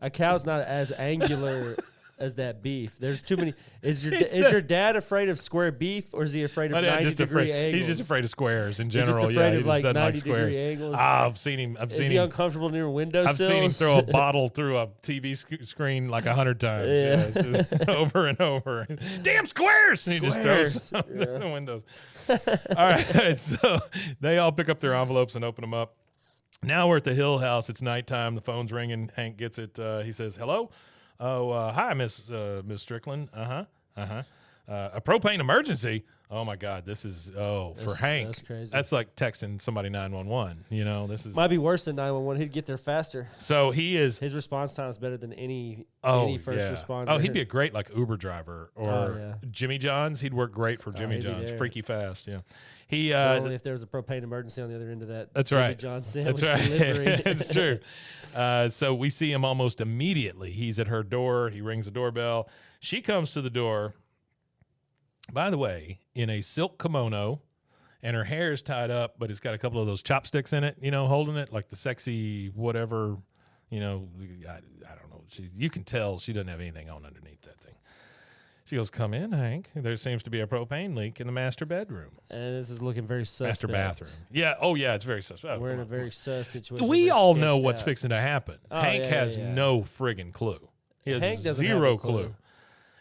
A cow's not as angular as that beef. There's too many. Is your dad afraid of square beef, or is he afraid of 90-degree angles? He's just afraid of squares in general. He's just afraid of like 90-degree angles. I've seen him. Is he uncomfortable near windowsills? I've seen him throw a bottle through a TV screen like 100 times. Yeah. Just over and over. Damn squares! And he just throws them through the windows. All right, so they all pick up their envelopes and open them up. Now we're at the Hill house. It's nighttime. The phone's ringing. Hank gets it. He says, hello? Oh, hi, Miss Strickland. A propane emergency. Oh my God, this is for Hank. That's crazy. That's like texting somebody 911. You know, this is might be worse than 911. He'd get there faster. so he is. His response time is better than any first responder. Oh, he'd be a great like Uber driver or yeah. Jimmy John's. He'd work great for Jimmy he'd be John's. there. Freaky fast. Yeah, he. only if there was a propane emergency on the other end of that. That's Jimmy right. John's sandwich That's right. delivery. It's true. So we see him almost immediately. He's at her door. He rings the doorbell. She comes to the door. By the way, in a silk kimono, and her hair is tied up, but it's got a couple of those chopsticks in it, you know, holding it, like the sexy whatever, you know, I don't know. You can tell she doesn't have anything on underneath that thing. She goes, "Come in, Hank. There seems to be a propane leak in the master bedroom." And this is looking very suspect. Master bathroom. Yeah. Oh, yeah, it's very suspect. We're in a very sus situation. We We're all know sketched what's out. fixing to happen. Oh, Hank yeah, has yeah. no friggin' clue. He has Hank doesn't have zero a clue.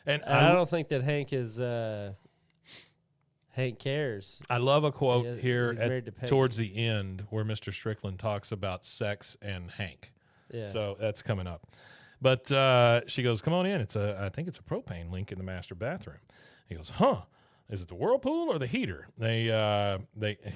And I don't think that Hank is. Hank cares. I love a quote He- here he's married to Peggy. towards the end where Mr. Strickland talks about sex and Hank. Yeah. So that's coming up. But she goes, "Come on in. I think it's a propane leak in the master bathroom." He goes, "Huh? Is it the whirlpool or the heater?"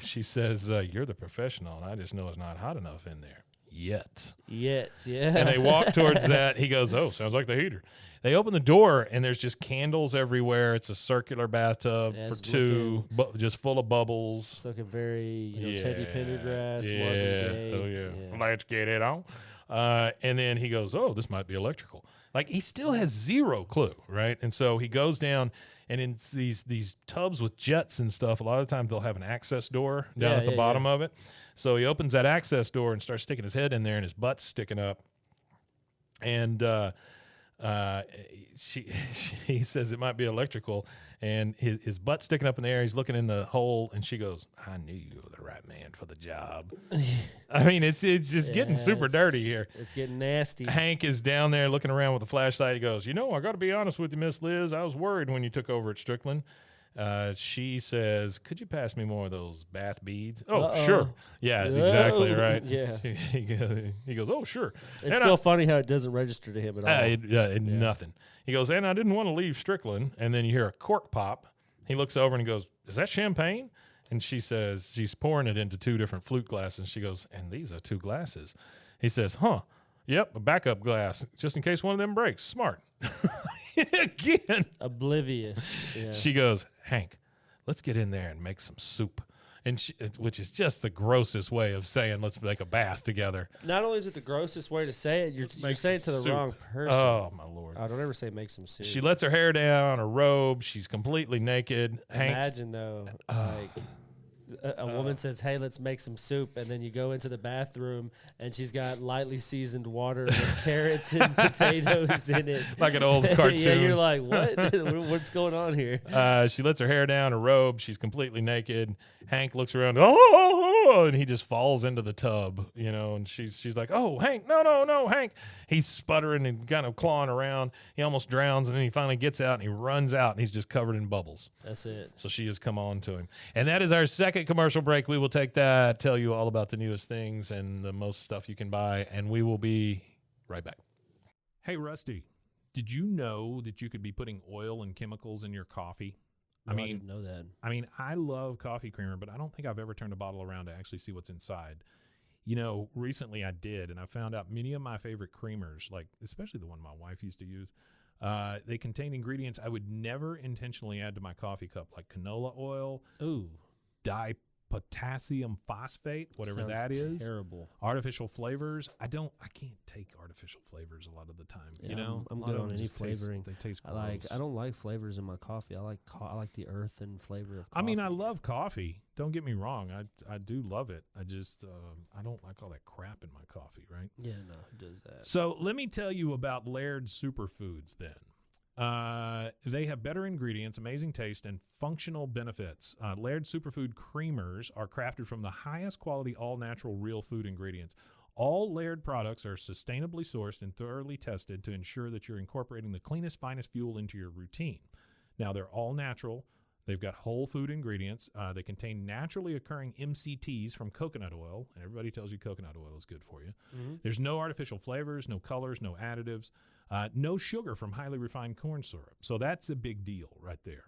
She says, "You're the professional, and I just know it's not hot enough in there yet." Yeah. And they walk towards that. He goes, "Oh, sounds like the heater." They open the door, and there's just candles everywhere. It's a circular bathtub Yeah, for it's two, just full of bubbles. It's looking very, Teddy Pendergrass, Yeah. Marvin Gaye. Oh, yeah. Let's get it on. And then he goes, "Oh, this might be electrical." Like, he still has zero clue, right? And so he goes down, and in these tubs with jets and stuff, a lot of the time they'll have an access door down at the bottom of it. So he opens that access door and starts sticking his head in there, and his butt's sticking up. And he says it might be electrical, and his butt's sticking up in the air. He's looking in the hole, and she goes, "I knew you were the right man for the job." I mean, it's just getting super dirty here. It's getting nasty. Hank is down there looking around with a flashlight. He goes, "I got to be honest with you, Miss Liz. I was worried when you took over at Strickland." She says, "Could you pass me more of those bath beads?" "Oh, sure." Yeah, exactly right. Yeah. He goes, "Oh, sure." It's And still funny how it doesn't register to him at all. Nothing. He goes, "And I didn't want to leave Strickland." And then you hear a cork pop. He looks over and he goes, "Is that champagne?" And she says, she's pouring it into two different flute glasses. She goes, "And these are two glasses." He says, "Huh. Yep, a backup glass, just in case one of them breaks. Smart." Again. Oblivious. Yeah. She goes, "Hank, let's get in there and make some soup." And which is just the grossest way of saying let's make a bath together. Not only is it the grossest way to say it, you're saying it to the soup. wrong person. Oh, my Lord. I don't ever say make some soup. She lets her hair down, her robe. She's completely naked. Imagine, though, like a woman says, "Hey, let's make some soup," and then you go into the bathroom and she's got lightly seasoned water with carrots and potatoes in it. Like an old cartoon. Yeah, you're like, what? What's going on here? She lets her hair down, her robe. She's completely naked. Hank looks around, oh, and he just falls into the tub, and she's like, "Oh, Hank, no, Hank." He's sputtering and kind of clawing around. He almost drowns, and then he finally gets out, and he runs out, and he's just covered in bubbles. That's it. So she has come on to him. And that is our second commercial break. We will take that, tell you all about the newest things and the most stuff you can buy, and we will be right back. Hey, Rusty, did you know that you could be putting oil and chemicals in your coffee? No, I didn't know that. I love coffee creamer, but I don't think I've ever turned a bottle around to actually see what's inside. Recently I did, and I found out many of my favorite creamers, like especially the one my wife used to use, they contain ingredients I would never intentionally add to my coffee cup, like canola oil, dipotassium phosphate, whatever that is. Terrible. Artificial flavors. I can't take artificial flavors a lot of the time. Yeah, I'm good on any flavoring. They taste gross. I don't like flavors in my coffee. I like the earthen flavor of coffee. I love coffee. Don't get me wrong. I do love it. I just I don't like all that crap in my coffee, right? Yeah, no, who does that? So let me tell you about Laird Superfoods then. They have better ingredients, amazing taste, and functional benefits. Laird Superfood creamers are crafted from the highest quality, all-natural, real food ingredients. All Laird products are sustainably sourced and thoroughly tested to ensure that you're incorporating the cleanest, finest fuel into your routine. Now, they're all natural. They've got whole food ingredients. They contain naturally occurring MCTs from coconut oil, and everybody tells you coconut oil is good for you. Mm-hmm. There's no artificial flavors, no colors, no additives. No sugar from highly refined corn syrup. So that's a big deal right there.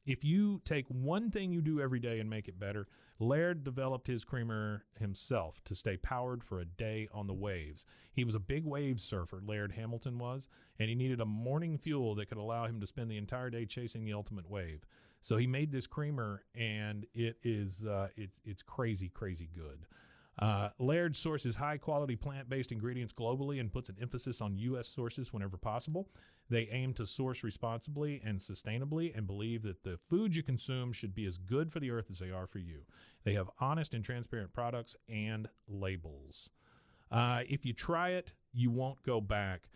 If you take one thing you do every day and make it better, Laird developed his creamer himself to stay powered for a day on the waves. He was a big wave surfer, Laird Hamilton was, and he needed a morning fuel that could allow him to spend the entire day chasing the ultimate wave. So he made this creamer, and it is it's crazy, crazy good. Laird sources high-quality plant-based ingredients globally and puts an emphasis on U.S. sources whenever possible. They aim to source responsibly and sustainably and believe that the foods you consume should be as good for the earth as they are for you. They have honest and transparent products and labels. If you try it, you won't go back.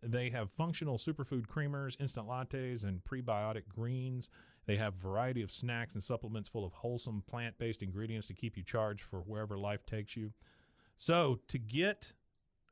They have functional superfood creamers, instant lattes, and prebiotic greens. They have a variety of snacks and supplements full of wholesome plant-based ingredients to keep you charged for wherever life takes you. So to get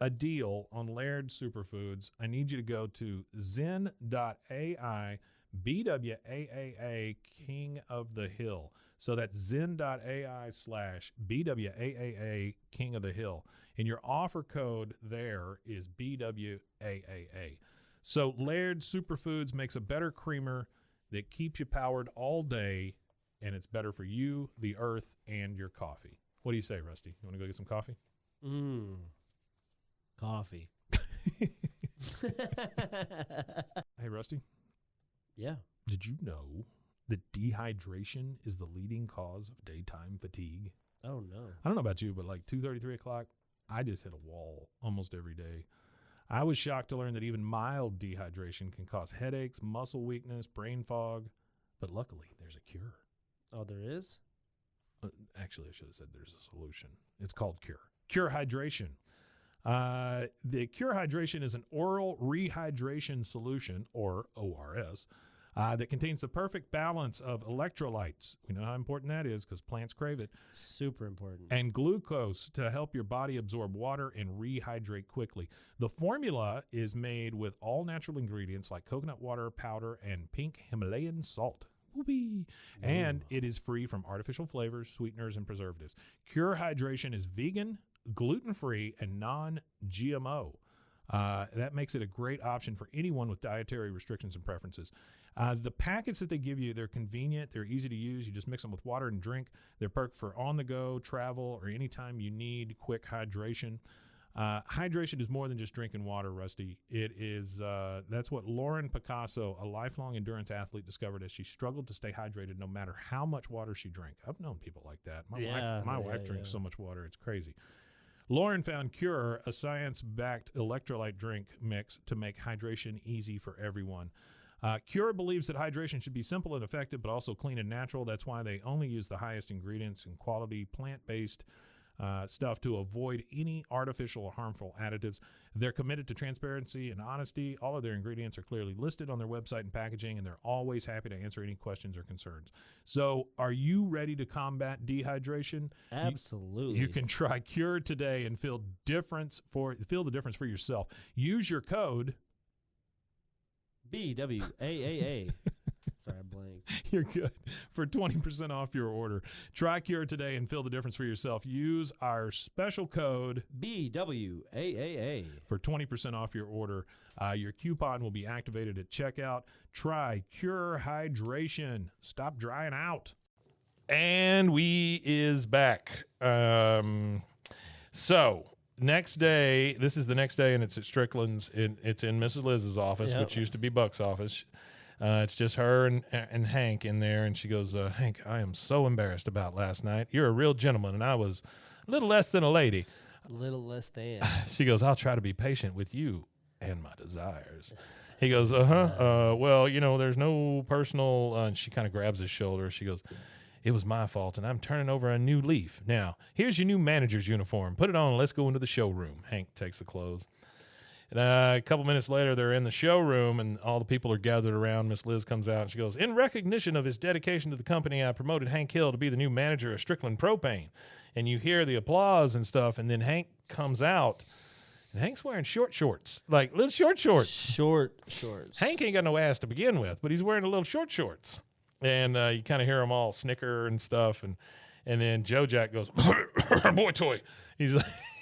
a deal on Laird Superfoods, I need you to go to zen.ai, BWAAA, King of the Hill. So that's zen.ai/BWAAA, King of the Hill. And your offer code there is BWAAA. So Laird Superfoods makes a better creamer that keeps you powered all day, and it's better for you, the earth, and your coffee. What do you say, Rusty? You want to go get some coffee? Coffee. Hey, Rusty. Yeah. Did you know that dehydration is the leading cause of daytime fatigue? Oh, no. I don't know about you, but like 2:30, 3 o'clock, I just hit a wall almost every day. I was shocked to learn that even mild dehydration can cause headaches, muscle weakness, brain fog, but luckily there's a cure. Oh, there is? Actually, I should have said there's a solution. It's called Cure. Cure Hydration. The Cure Hydration is an oral rehydration solution, or ORS, that contains the perfect balance of electrolytes. We know how important that is because plants crave it. Super important. And glucose to help your body absorb water and rehydrate quickly. The formula is made with all natural ingredients like coconut water, powder, and pink Himalayan salt. Whoopee. And it is free from artificial flavors, sweeteners, and preservatives. Cure Hydration is vegan, gluten-free, and non-GMO. That makes it a great option for anyone with dietary restrictions and preferences. The packets that they give you, they're convenient. They're easy to use. You just mix them with water and drink. They're perfect for on-the-go, travel, or anytime you need quick hydration. Hydration is more than just drinking water, Rusty. It is, that's what Lauren Picasso, a lifelong endurance athlete, discovered as she struggled to stay hydrated no matter how much water she drank. I've known people like that. My wife drinks so much water, it's crazy. Lauren found Cure, a science-backed electrolyte drink mix to make hydration easy for everyone. Cure believes that hydration should be simple and effective, but also clean and natural. That's why they only use the highest ingredients and quality plant-based stuff to avoid any artificial or harmful additives. They're committed to transparency and honesty. All of their ingredients are clearly listed on their website and packaging, and they're always happy to answer any questions or concerns. So are you ready to combat dehydration? Absolutely. You can try Cure today and feel the difference for yourself. Use your code BWAAA. Sorry, I blanked. You're good. For 20% off your order. Try Cure today and feel the difference for yourself. Use our special code BWAAA for 20% off your order. Your coupon will be activated at checkout. Try Cure Hydration. Stop drying out. And we is back. So next day, this is the next day, and it's at Strickland's. It's in Mrs. Liz's office, which used to be Buck's office. It's just her and Hank in there, and she goes, Hank, I am so embarrassed about last night. You're a real gentleman, and I was a little less than a lady. A little less than. She goes, I'll try to be patient with you and my desires. He goes, well, you know, there's no personal, and she kind of grabs his shoulder. She goes, it was my fault, and I'm turning over a new leaf. Now, here's your new manager's uniform. Put it on, and let's go into the showroom. Hank takes the clothes. And a couple minutes later, they're in the showroom, and all the people are gathered around. Miss Liz comes out, and she goes, in recognition of his dedication to the company, I promoted Hank Hill to be the new manager of Strickland Propane. And you hear the applause and stuff, and then Hank comes out, and Hank's wearing short shorts, like little short shorts. Short shorts. Hank ain't got no ass to begin with, but he's wearing a little short shorts. And you kind of hear them all snicker and stuff, and then Joe Jack goes, boy toy.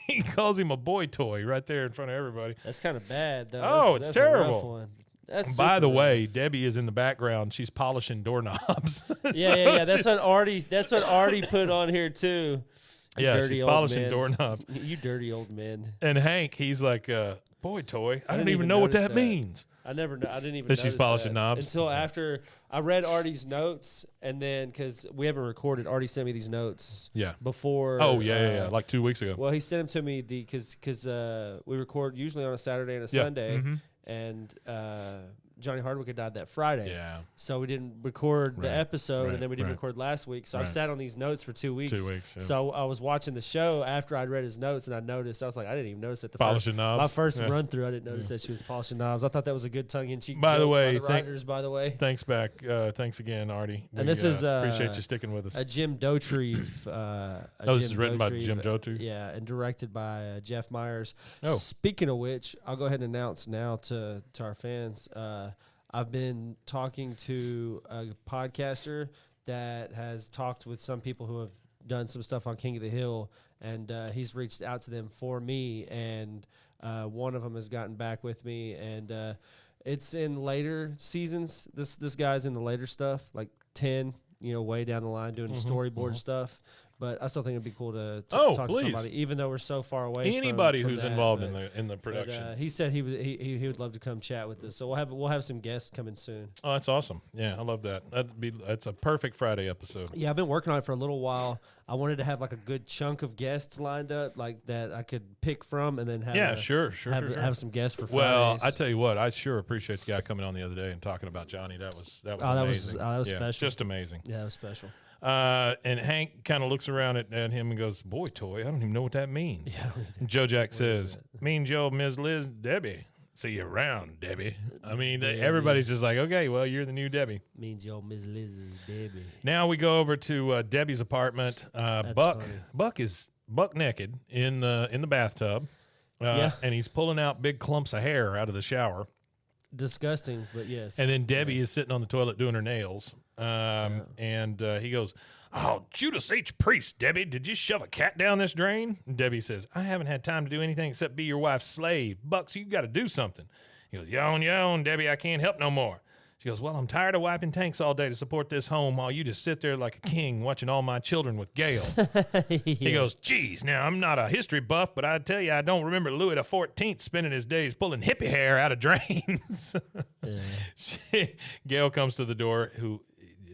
he calls him a boy toy right there in front of everybody. That's kind of bad, though. Oh, that's it's a rough terrible. one. That's By the super way, rough. Debbie is in the background. She's polishing doorknobs. Yeah. That's what Artie put on here too. You Yeah, dirty she's old polishing man. doorknobs. You dirty old man. And Hank, he's like, boy toy. I don't didn't even even know what notice that that. means. I didn't even That she's notice polishing that knobs? until after I read Artie's notes, and then because we haven't recorded, Artie sent me these notes. Yeah. Before. Oh, yeah. Like 2 weeks ago. Well, he sent them to me because we record usually on a Saturday and a Yeah. Sunday, Mhm. and Johnny Hardwick had died that Friday. Yeah. So we didn't record the Right, episode, right, and then we didn't right. record last week. So I Right. sat on these notes for 2 weeks. 2 weeks, yeah. So I was watching the show after I'd read his notes, and I noticed, I was like, I didn't even notice that Polishing knobs. my first Yeah. run through, I didn't notice that she was polishing knobs. I thought that was a good tongue-in-cheek By the joke way, by the writers, by the way. Thanks back. Thanks again, Artie. And this is, appreciate you sticking with us. A Jim Dauterive. This is written by Jim Dauterive? Yeah, and directed by Jeff Myers. Oh. Speaking of which, I'll go ahead and announce now to our fans. I've been talking to a podcaster that has talked with some people who have done some stuff on King of the Hill, and he's reached out to them for me, and one of them has gotten back with me, and it's in later seasons. This guy's in the later stuff, like 10, way down the line doing storyboard stuff. But I still think it'd be cool to talk please. to somebody, even though we're so far away. Anybody from who's that, involved but- in the production. he said he would love to come chat with us. So we'll have some guests coming soon. Oh, that's awesome. Yeah, I love that. That's a perfect Friday episode. Yeah, I've been working on it for a little while. I wanted to have like a good chunk of guests lined up, like that I could pick from, and then have Sure. have some guests for Fridays. Well, I tell you what, I sure appreciate the guy coming on the other day and talking about Johnny. That was amazing. that was Yeah, special. Just amazing. Yeah, that was special. And Hank kind of looks around at him and goes, "Boy toy, I don't even know what that means." Yeah. And Joe Jack says, "Means yo, Ms. Liz Debbie. See you around, Debbie." I mean, everybody's just like, "Okay, well, you're the new Debbie." Means yo, Ms. Liz's baby. Now we go over to Debbie's apartment. Buck funny. is buck naked in the bathtub, and he's pulling out big clumps of hair out of the shower. Disgusting, but yes. And then Debbie is sitting on the toilet doing her nails. And he goes, "Oh, Judas H. Priest, Debbie, did you shove a cat down this drain?" And Debbie says, "I haven't had time to do anything except be your wife's slave. Bucks, you got to do something." He goes, "Yawn, Debbie, I can't help no more." She goes, "Well, I'm tired of wiping tanks all day to support this home while you just sit there like a king watching all my children with Gail." He goes, "Geez, now I'm not a history buff, but I tell you, I don't remember Louis XIV spending his days pulling hippie hair out of drains." Gail comes to the door,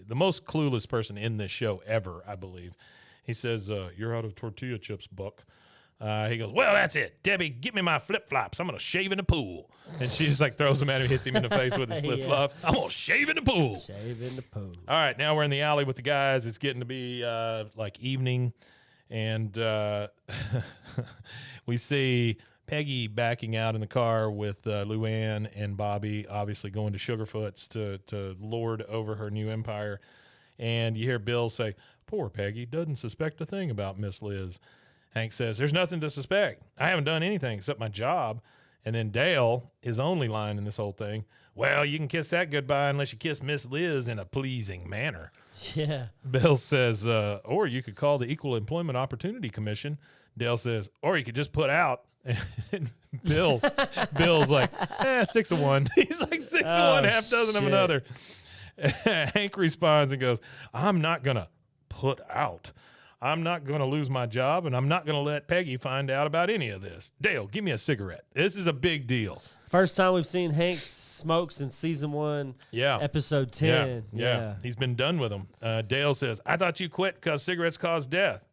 the most clueless person in this show ever, I believe. He says, "You're out of tortilla chips, Buck." He goes, "Well, that's it. Debbie, get me my flip-flops. I'm going to shave in the pool." And she just like throws him at him, hits him in the face with his flip-flop. "I'm going to shave in the pool." Shave in the pool. All right, now we're in the alley with the guys. It's getting to be like evening. And we see Peggy backing out in the car with Luann and Bobby, obviously going to Sugarfoot's to lord over her new empire. And you hear Bill say, "Poor Peggy doesn't suspect a thing about Miss Liz." Hank says, "There's nothing to suspect. I haven't done anything except my job." And then Dale, his only line in this whole thing, "Well, you can kiss that goodbye unless you kiss Miss Liz in a pleasing manner." Yeah. Bill says, "Or you could call the Equal Employment Opportunity Commission." Dale says, "Or you could just put out." And Bill's like, 6 of one. He's like 6 of one, half dozen of another. Hank responds and goes, "I'm not going to put out. I'm not going to lose my job, and I'm not going to let Peggy find out about any of this. Dale, give me a cigarette. This is a big deal." First time we've seen Hank smoke since season 1, episode 10. Yeah. He's been done with them. Dale says, "I thought you quit because cigarettes cause death."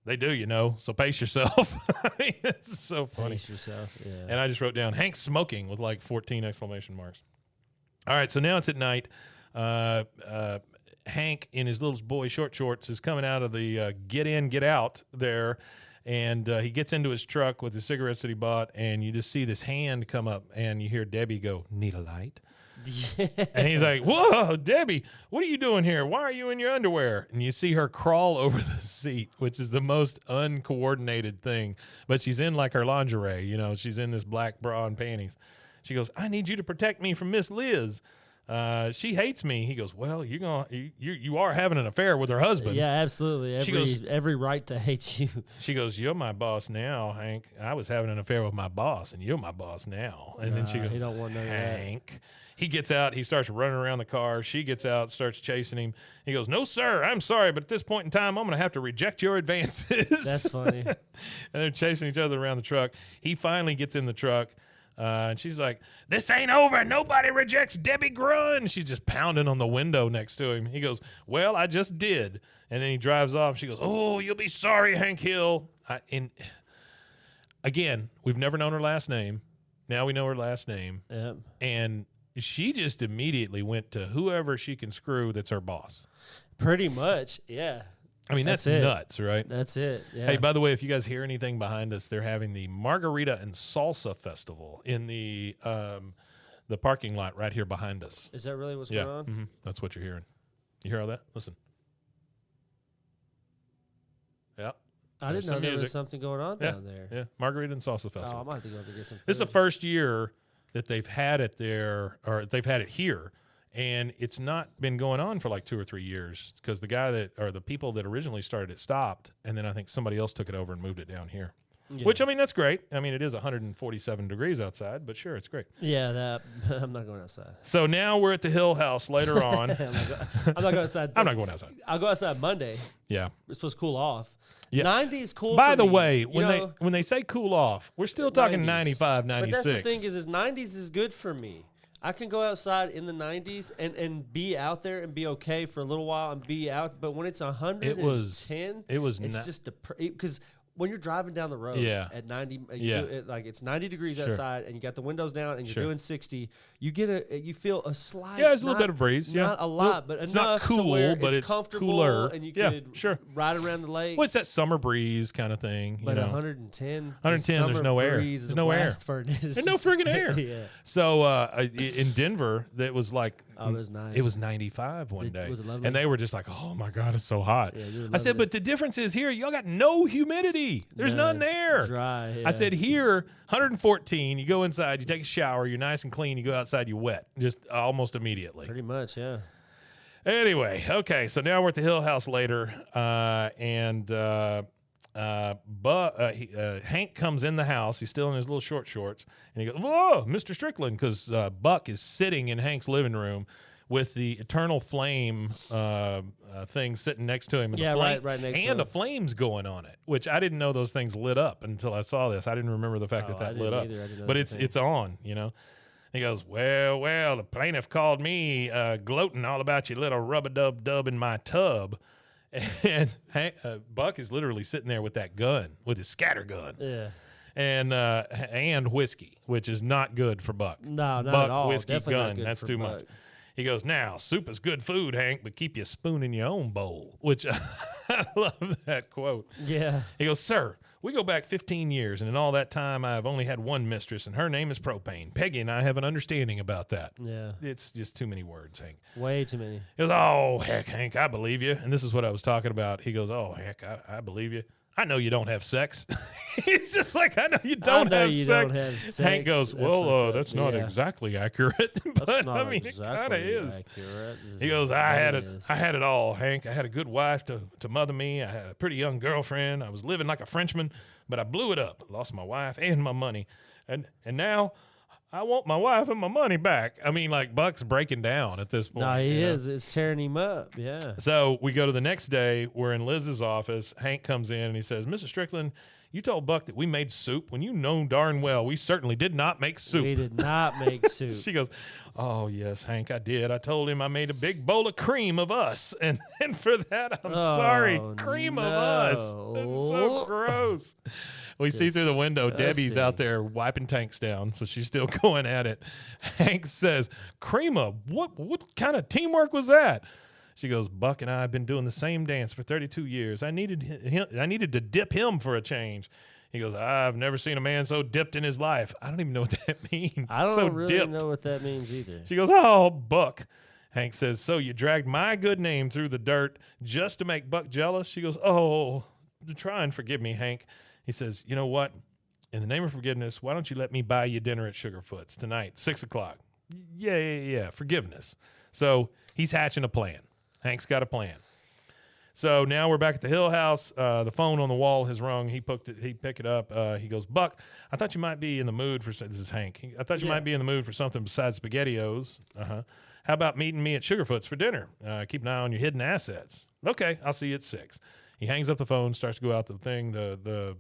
"They do, so pace yourself." I mean, it's so funny. Pace yourself, yeah. And I just wrote down Hank smoking with like 14 exclamation marks. All right, so now it's at night. Hank, in his little boy short shorts, is coming out of the get in, get out there, and he gets into his truck with the cigarettes that he bought, and you just see this hand come up, and you hear Debbie go, "Need a light?" And he's like, "Whoa, Debbie, what are you doing here? Why are you in your underwear?" And you see her crawl over the seat, which is the most uncoordinated thing, but she's in like her lingerie, she's in this black bra and panties. She goes, "I need you to protect me from Miss Liz." She hates me. He goes, well, you are having an affair with her husband. Yeah, absolutely. Every right to hate you. She goes, you're my boss now, Hank. I was having an affair with my boss, and you're my boss now. And then she goes, he don't want none of that. Hank. He gets out. He starts running around the car. She gets out, starts chasing him. He goes, no, sir, I'm sorry, but at this point in time, I'm going to have to reject your advances. That's funny. And they're chasing each other around the truck. He finally gets in the truck. And she's like, this ain't over. Nobody rejects Debbie Grun. She's just pounding on the window next to him. He goes, well, I just did. And then he drives off. She goes, oh, you'll be sorry, Hank Hill. And again, we've never known her last name. Now we know her last name. Yep. And she just immediately went to whoever she can screw that's her boss. Pretty much, yeah. I mean, that's nuts, right? That's it, yeah. Hey, by the way, if you guys hear anything behind us, they're having the Margarita and Salsa Festival in the parking lot right here behind us. Is that really what's going on? Mm-hmm. That's what you're hearing. You hear all that? Listen. Yeah. I didn't know there was something going on down there. Yeah, Margarita and Salsa Festival. Oh, I might have to go up and get some food. This is the first year that they've had it there, or they've had it here, and it's not been going on for like 2 or 3 years because the people that originally started it stopped, and then I think somebody else took it over and moved it down here. Yeah. Which, I mean, that's great. I mean, it is 147 degrees outside, but sure, it's great. Yeah, I'm not going outside. So now we're at the Hill House later on. I'm not going outside. I'm not going outside. I'll go outside Monday. Yeah. It's supposed to cool off. Yeah. 90 is cool. By the me. way, when they say cool off, we're still talking 90s. 95, 96. But that's the thing is 90s is good for me. I can go outside in the 90s and be out there and be okay for a little while and be out. But when it's 110, it's just because when you're driving down the road at 90, it's 90 degrees outside and you got the windows down and you're doing 60, you feel a slight. Yeah, there's a little bit of breeze. Not a lot, but it's enough not cool, to where but it's comfortable cooler. And you could ride around the lake. Well, it's that summer breeze kind of thing. But 110, there's no air. There's no air. There's no friggin' air. Yeah. So in Denver, that was like, oh, it was nice. It was 95 one day. Was it lovely? And they were just like, oh my God, it's so hot. Yeah, I said, but the difference is here, y'all got no humidity. There's none there. Dry. Yeah. I said, here, 114, you go inside, you take a shower, you're nice and clean, you go outside, you wet, just almost immediately. Pretty much, yeah. Anyway, okay, so now we're at the Hill House later, Hank comes in the house. He's still in his little short shorts, and he goes, "Whoa, Mr. Strickland," because Buck is sitting in Hank's living room with the eternal flame thing sitting next to him. And right next to him. And the flames going on it, which I didn't know those things lit up until I saw this. I didn't remember the fact that lit up. But it's on, you know. He goes, well, the plaintiff called me gloating all about your little rub-a-dub-dub in my tub. And Buck is literally sitting there with that gun, with his scatter gun. Yeah. And whiskey, which is not good for Buck. No, not Buck, at all. whiskey, Definitely gun, not good that's for too Buck. much. He goes, now, soup is good food, Hank, but keep your spoon in your own bowl, which I love that quote. Yeah. He goes, sir, we go back 15 years, and in all that time, I've only had one mistress, and her name is Propane. Peggy and I have an understanding about that. Yeah. It's just too many words, Hank. Way too many. He goes, oh, heck, Hank, I believe you. And this is what I was talking about. He goes, oh, heck, I believe you. I know you don't have sex. He's just like, I know you don't have sex. Hank goes, well, that's not exactly accurate. But I mean, it kind of is. Accurate. He goes, I had it all, Hank. I had a good wife to mother me. I had a pretty young girlfriend. I was living like a Frenchman, but I blew it up. Lost my wife and my money. And now I want my wife and my money back. I mean, like, Buck's breaking down at this point. No, he is. It's tearing him up. Yeah. So we go to the next day. We're in Liz's office. Hank comes in and he says, Mr. Strickland, you told Buck that we made soup when you know darn well we certainly did not make soup. We did not make soup. She goes, oh, yes, Hank, I did. I told him I made a big bowl of cream of us. And for that, I'm sorry. Cream of us. That's so gross. We see through the window, Debbie's out there wiping tanks down, so she's still going at it. Hank says, cream of, what kind of teamwork was that? She goes, Buck and I have been doing the same dance for 32 years. I needed to dip him for a change. He goes, I've never seen a man so dipped in his life. I don't even know what that means. I don't so really dipped. know what that means either. She goes, oh, Buck. Hank says, so you dragged my good name through the dirt just to make Buck jealous? She goes, oh, try and forgive me, Hank. He says, you know what? In the name of forgiveness, why don't you let me buy you dinner at Sugarfoot's tonight, 6 o'clock? Yeah. Forgiveness. So he's hatching a plan. Hank's got a plan. So now we're back at the Hill House. The phone on the wall has rung. He picked it up. He goes, Buck, I thought you might be in the mood for, this is Hank. I thought you might be in the mood for something besides SpaghettiOs. How about meeting me at Sugarfoot's for dinner? Keep an eye on your hidden assets. Okay, I'll see you at 6. He hangs up the phone, starts to go out the thing. The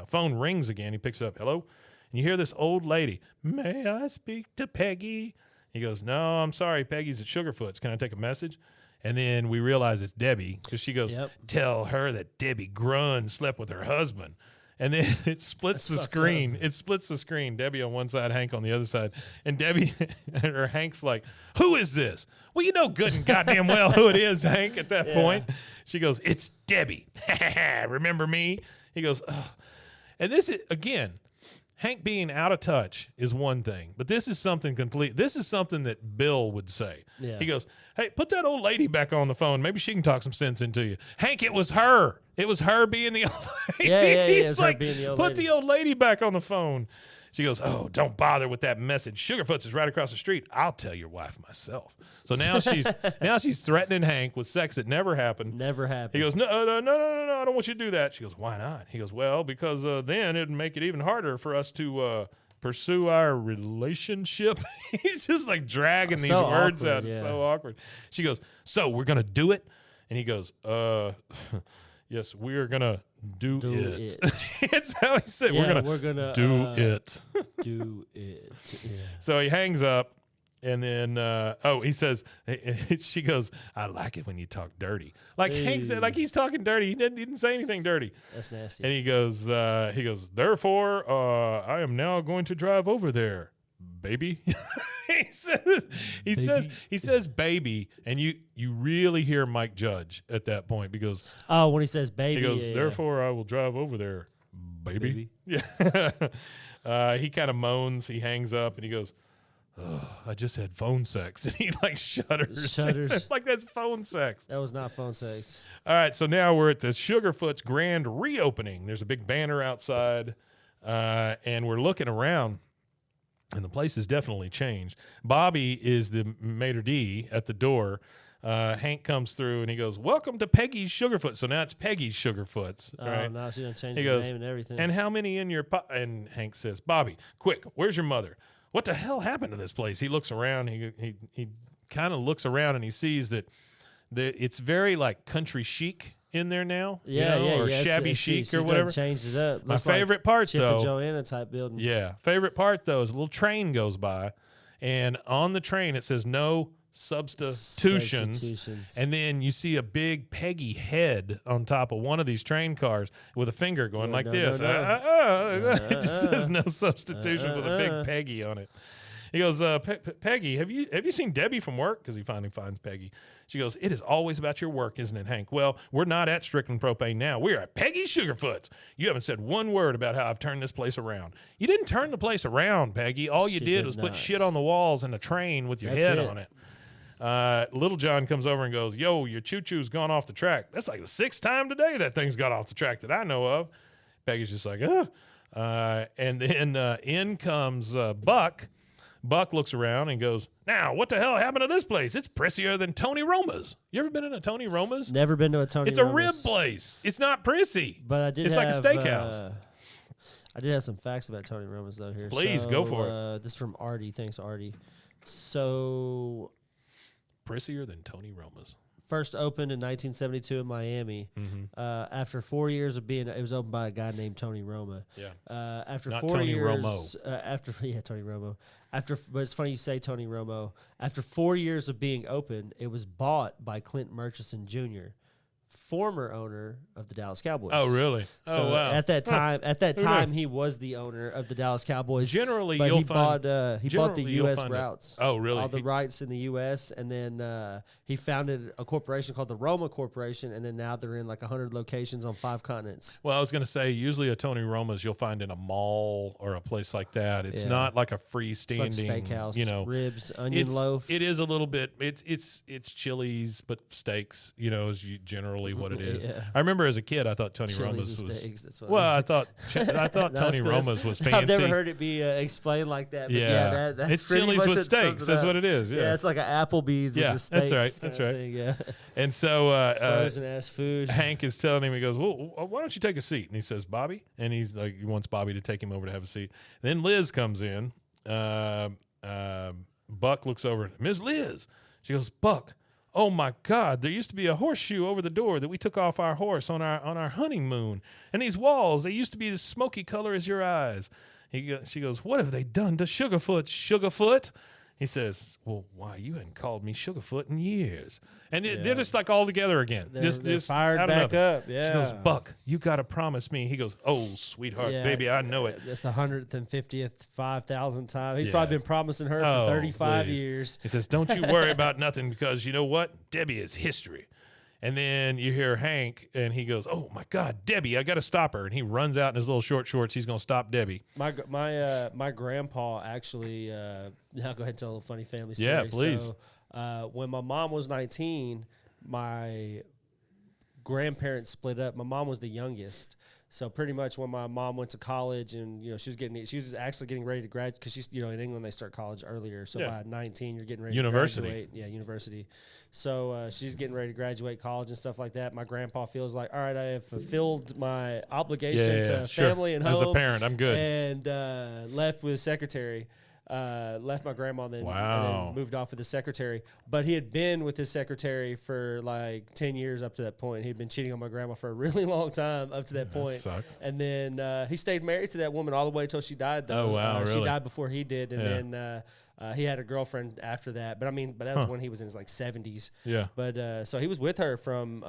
phone rings again. He picks up, hello? And you hear this old lady, may I speak to Peggy? He goes, no, I'm sorry, Peggy's at Sugarfoot's. Can I take a message? And then we realize it's Debbie because she goes, tell her that Debbie Grun slept with her husband. And then it splits the screen. It splits the screen. Debbie on one side, Hank on the other side. And Debbie or Hank's like, who is this? Well, you know good and goddamn well who it is, Hank, at that point. She goes, it's Debbie. Remember me? He goes, oh. And this is, again, Hank being out of touch is one thing, but this is something complete. This is something that Bill would say. Yeah. He goes, hey, put that old lady back on the phone. Maybe she can talk some sense into you. Hank, it was her. It was her being the old lady. Yeah. He's like, put the old lady back on the phone. She goes, oh, don't bother with that message. Sugarfoot's is right across the street. I'll tell your wife myself. So now she's threatening Hank with sex that never happened. Never happened. He goes, no, I don't want you to do that. She goes, why not? He goes, well, because then it'd make it even harder for us to pursue our relationship. He's just like dragging these words out. It's so awkward. She goes, so we're going to do it? And he goes, yes, we are going to do it. It's how he said, we're gonna do it. Do it. Yeah. So he hangs up, and then he says, she goes, I like it when you talk dirty. Like Hank said, like he's talking dirty. He didn't say anything dirty. That's nasty. And he goes, therefore, I am now going to drive over there, baby. he says baby, and you really hear Mike Judge at that point because when he says baby, he goes, therefore I will drive over there, baby. Yeah. He kind of moans, he hangs up, and he goes, oh, I just had phone sex. And he like shudders. Like that's phone sex. That was not phone sex. All right, so now we're at the Sugarfoot's grand reopening. There's a big banner outside, and we're looking around. And the place has definitely changed. Bobby is the maitre d' at the door. Hank comes through and he goes, welcome to Peggy's Sugarfoot. So now it's Peggy's Sugarfoot's. Right? Oh, no, she's going to change the name and everything. And how many in your And Hank says, Bobby, quick, where's your mother? What the hell happened to this place? He looks around. He kind of looks around and he sees that it's very like country chic in there now, or shabby chic or whatever. Changed it up. My favorite part, Chip though, and Joanna type building. Yeah, favorite part though is a little train goes by, and on the train it says no substitutions, and then you see a big Peggy head on top of one of these train cars with a finger going like this. It just says no substitutions with a big Peggy on it. He goes, Peggy, have you seen Debbie from work? Because he finally finds Peggy. She goes, it is always about your work, isn't it, Hank? Well, we're not at Strickland Propane now. We're at Peggy Sugarfoot's. You haven't said one word about how I've turned this place around. You didn't turn the place around, Peggy. All you did was put shit on the walls and a train with your head on it. Little John comes over and goes, yo, your choo-choo's gone off the track. That's like the 6th time today that thing's got off the track that I know of. Peggy's just like, and then in comes Buck. Buck looks around and goes, now, what the hell happened to this place? It's prissier than Tony Roma's. You ever been in a Tony Roma's? Never been to a Tony Roma's. It's a rib place. It's not prissy. But I did It's like a steakhouse. I did have some facts about Tony Roma's, though, here. Please, go for it. This is from Artie. Thanks, Artie. So... prissier than Tony Roma's. First opened in 1972 in Miami. Mm-hmm. After 4 years of being, it was opened by a guy named Tony Roma. Yeah. After Not 4 Tony years, Romo. Tony Romo. But it's funny you say Tony Romo. After 4 years of being open, it was bought by Clint Murchison Jr., former owner of the Dallas Cowboys. Oh, really? So wow. At that time, he was the owner of the Dallas Cowboys. Generally, but he bought the U.S. routes. Oh, really? All the rights in the U.S. And then he founded a corporation called the Roma Corporation, and then now they're in like 100 locations on 5 continents. Well, I was going to say, usually a Tony Roma's you'll find in a mall or a place like that. It's not like a freestanding, it's like steakhouse, ribs, onion loaf. It is a little bit. It's Chili's, but steaks. Is generally totally what it is. Yeah. I remember as a kid, I thought Tony Chili's Roma's with was. steaks, that's what Well, I thought Tony Roma's was fancy. I've never heard it be explained like that. But yeah, that's it's pretty Chili's much with what sums steaks. it That's up. what it is. Yeah, it's like an Applebee's with just steaks. that's right. That's right. Thing, yeah. And so Frozen ass food. Hank is telling him, he goes, well, why don't you take a seat? And he says, Bobby? And he's like, he wants Bobby to take him over to have a seat. Then Liz comes in. Buck looks over. Ms. Liz. She goes, Buck, oh my God, there used to be a horseshoe over the door that we took off our horse on our honeymoon. And these walls, they used to be the smoky color as your eyes. She goes, what have they done to Sugarfoot, Sugarfoot? He says, well, why, you hadn't called me Sugarfoot in years. And they're just like all together again. They're just fired out of back nothing. up. Yeah. She goes, Buck, you got to promise me. He goes, oh, sweetheart, Yeah. baby, I know it. That's the 150th, 5,000th time. He's Yeah. probably been promising her Oh, for 35 please. years. He says, don't you worry about nothing because you know what? Debbie is history. And then you hear Hank, and he goes, oh, my God, Debbie, I got to stop her. And he runs out in his little short shorts. He's going to stop Debbie. My grandpa actually, now go ahead and tell a little funny family story. Yeah, please. So, when my mom was 19, my grandparents split up. My mom was the youngest. So pretty much when my mom went to college and, she was actually getting ready to graduate because she's, in England, they start college earlier. So by 19, you're getting ready University. to graduate. Yeah, university. So she's getting ready to graduate college and stuff like that. My grandpa feels like, all right, I have fulfilled my obligation to family and home. As a parent, I'm good. And left with secretary. Left my grandma and then moved off with his secretary. But he had been with his secretary for like 10 years up to that point. He'd been cheating on my grandma for a really long time up to that point. Sucks. And then he stayed married to that woman all the way until she died, though. Oh, wow, really? She died before he did. And then he had a girlfriend after that. But that was when he was in his like 70s. Yeah. But so he was with her from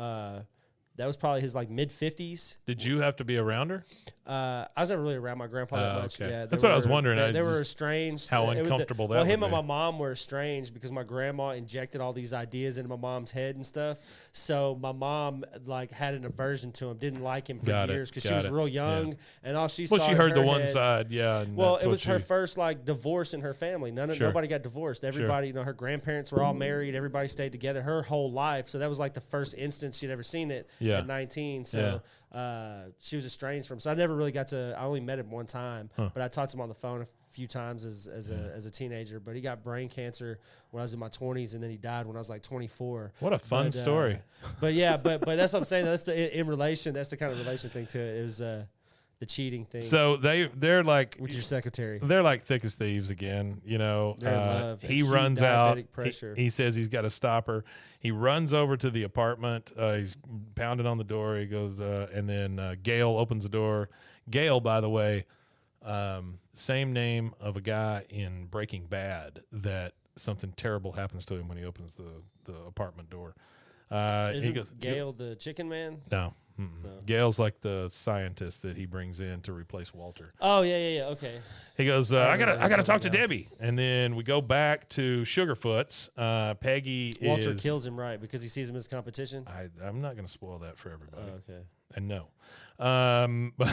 that was probably his like mid 50s. Did you have to be around her? I was never really around my grandpa that much. Okay. Yeah, That's what I was wondering. They were estranged. How uncomfortable that Well, would him be. and my mom were estranged because my grandma injected all these ideas into my mom's head and stuff. So my mom like had an aversion to him, didn't like him for years because she was real young and all she saw. Well, she heard in the her one head, side, yeah. Well, it was her first like divorce in her family. Nobody got divorced. Everybody, her grandparents were all married. Everybody stayed together her whole life. So that was like the first instance she'd ever seen it at 19. So she was estranged from. So I never really got to. I only met him one time, but I talked to him on the phone a few times as a teenager. But he got brain cancer when I was in my 20s, and then he died when I was like 24. What a fun story. But yeah, but that's what I'm saying. That's in relation. That's the kind of relation thing to it. It was the cheating thing. So they're like with your secretary. They're like thick as thieves again. They're in love. He runs out. Pressure. He says he's got to stop her. He runs over to the apartment. He's pounding on the door. He goes, and then Gail opens the door. Gail, by the way, same name of a guy in Breaking Bad that something terrible happens to him when he opens the apartment door. Isn't Gail the chicken man? No. No. Gail's like the scientist that he brings in to replace Walter. Oh yeah, okay. He goes, I gotta talk to Debbie, and then we go back to Sugarfoot's. Peggy Walter kills him, right, because he sees him as competition. I'm not gonna spoil that for everybody. Oh, okay. And no. But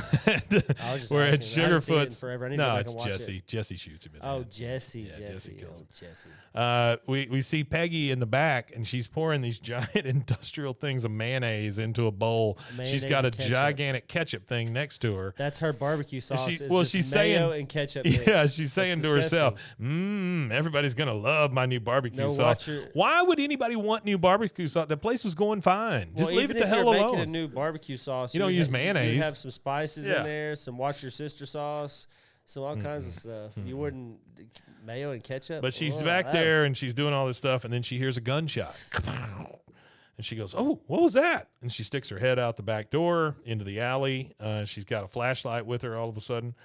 I was just we're at asking. I haven't seen it in Sugarfoot's. forever. I need No, to go back it's and watch Jesse. it. Jesse shoots him in the Oh, head. Jesse. Yeah, Jesse kills him. Jesse. We see Peggy in the back, and she's pouring these giant industrial things of mayonnaise into a bowl. She's got a gigantic ketchup thing next to her. That's her barbecue sauce. She's mayo saying and ketchup. Yeah, mix. she's saying That's to disgusting. herself, everybody's gonna love my new barbecue sauce. Why would anybody want new barbecue sauce? The place was going fine. Just leave it the hell alone. If you're making a new barbecue sauce, you don't use mayonnaise. You have some spices in there, some watch your sister sauce, some all kinds of stuff. You wouldn't mayo and ketchup. But she's back there and she's doing all this stuff, and then she hears a gunshot. And she goes, oh, what was that? And she sticks her head out the back door into the alley. She's got a flashlight with her all of a sudden.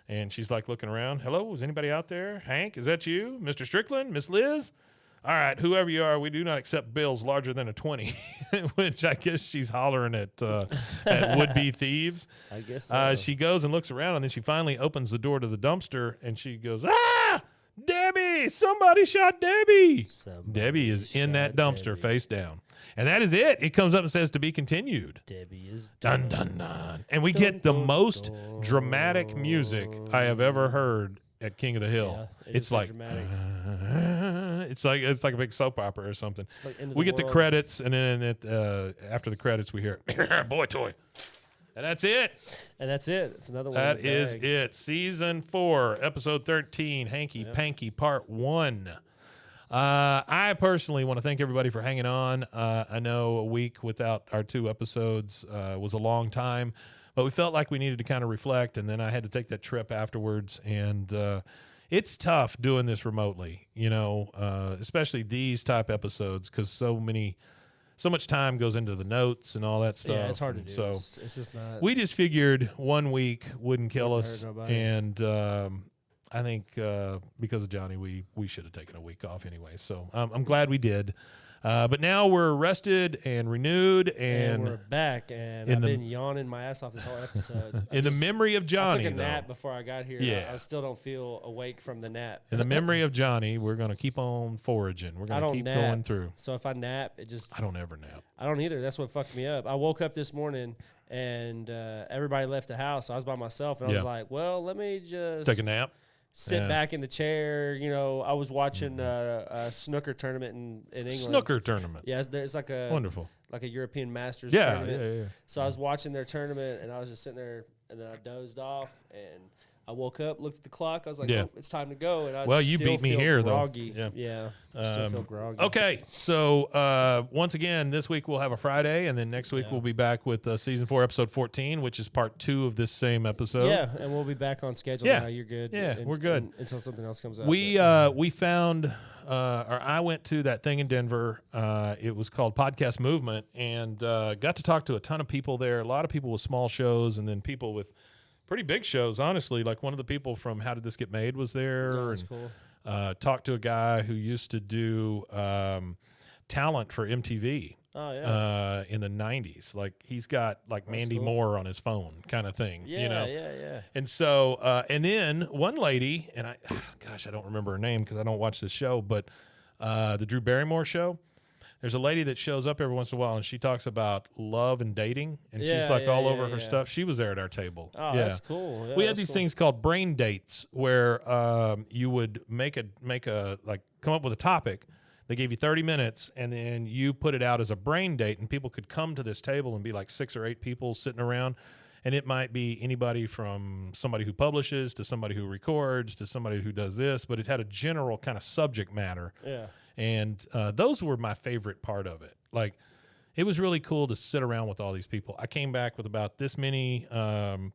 And she's like looking around. Hello, is anybody out there? Hank, is that you? Mr. Strickland? Miss Liz? All right, whoever you are, we do not accept bills larger than a 20, which I guess she's hollering at would-be thieves. I guess so. She goes and looks around, and then she finally opens the door to the dumpster, and she goes, ah! Debbie! Somebody shot Debbie! Debbie is in that dumpster face down. And that is it. It comes up and says to be continued. Debbie is done. Dun, dun, dun. And we get the most dramatic music I have ever heard at King of the Hill. Yeah, it's like It's like a big soap opera or something. Like End of We the get the World. credits, and then after the credits, we hear "Boy Toy," and that's it. And that's it. It's another one. That in the is bag. it. Season 4, episode 13, Hanky Panky, part 1. I personally want to thank everybody for hanging on. I know a week without our 2 episodes was a long time, but we felt like we needed to kind of reflect, and then I had to take that trip afterwards, and it's tough doing this remotely, especially these type episodes, because so much time goes into the notes and all that stuff. Yeah, it's hard to and do. So It's just not. we just figured 1 week wouldn't kill Wouldn't us, hurt nobody. and I think because of Johnny, we should have taken a week off anyway. So I'm glad we did. But now we're rested and renewed, and and we're back, and in I've the- been yawning my ass off this whole episode. in the memory of I Johnny, took a nap though, before I got here. Yeah. I still don't feel awake from the nap. in the memory of Johnny, we're going to keep on foraging. We're I going to don't keep nap. going through. So if I nap, I don't ever nap. I don't either. That's what fucked me up. I woke up this morning and everybody left the house. So I was by myself, and I was like, well, let me just Take a nap. sit back in the chair. I was watching a snooker tournament in England. Snooker tournament. Yeah, it's like a Wonderful. like a European Masters Yeah, tournament. yeah. So I was watching their tournament, and I was just sitting there, and then I dozed off, and I woke up, looked at the clock. I was like, Yeah. oh, it's time to go. And I Well, you still beat me feel here, though. groggy. Yeah. Still feel groggy. Okay, so once again, this week we'll have a Friday, and then next week we'll be back with Season 4, Episode 14, which is part 2 of this same episode. Yeah, and we'll be back on schedule Yeah. now. You're good. Yeah, we're good. Until something else comes up. We found, or I went to that thing in Denver. It was called Podcast Movement, and got to talk to a ton of people there. A lot of people with small shows, and then people with pretty big shows, honestly. Like one of the people from How Did This Get Made was there. Oh, that's and, cool. talked to a guy who used to do talent for MTV. Oh, yeah. In the 90s. Like he's got like Mandy cool. Moore on his phone kind of thing, Yeah. And so, and then one lady, and I don't remember her name because I don't watch this show, but the Drew Barrymore show, there's a lady that shows up every once in a while, and she talks about love and dating, and she's like all over her stuff. She was there at our table. Oh, that's cool. Yeah, We had that's these cool. things called brain dates where you would make a like come up with a topic. They gave you 30 minutes, and then you put it out as a brain date, and people could come to this table and be like 6 or 8 people sitting around, and it might be anybody from somebody who publishes to somebody who records to somebody who does this, but it had a general kind of subject matter. Yeah. And those were my favorite part of it. Like, it was really cool to sit around with all these people. I came back with about this many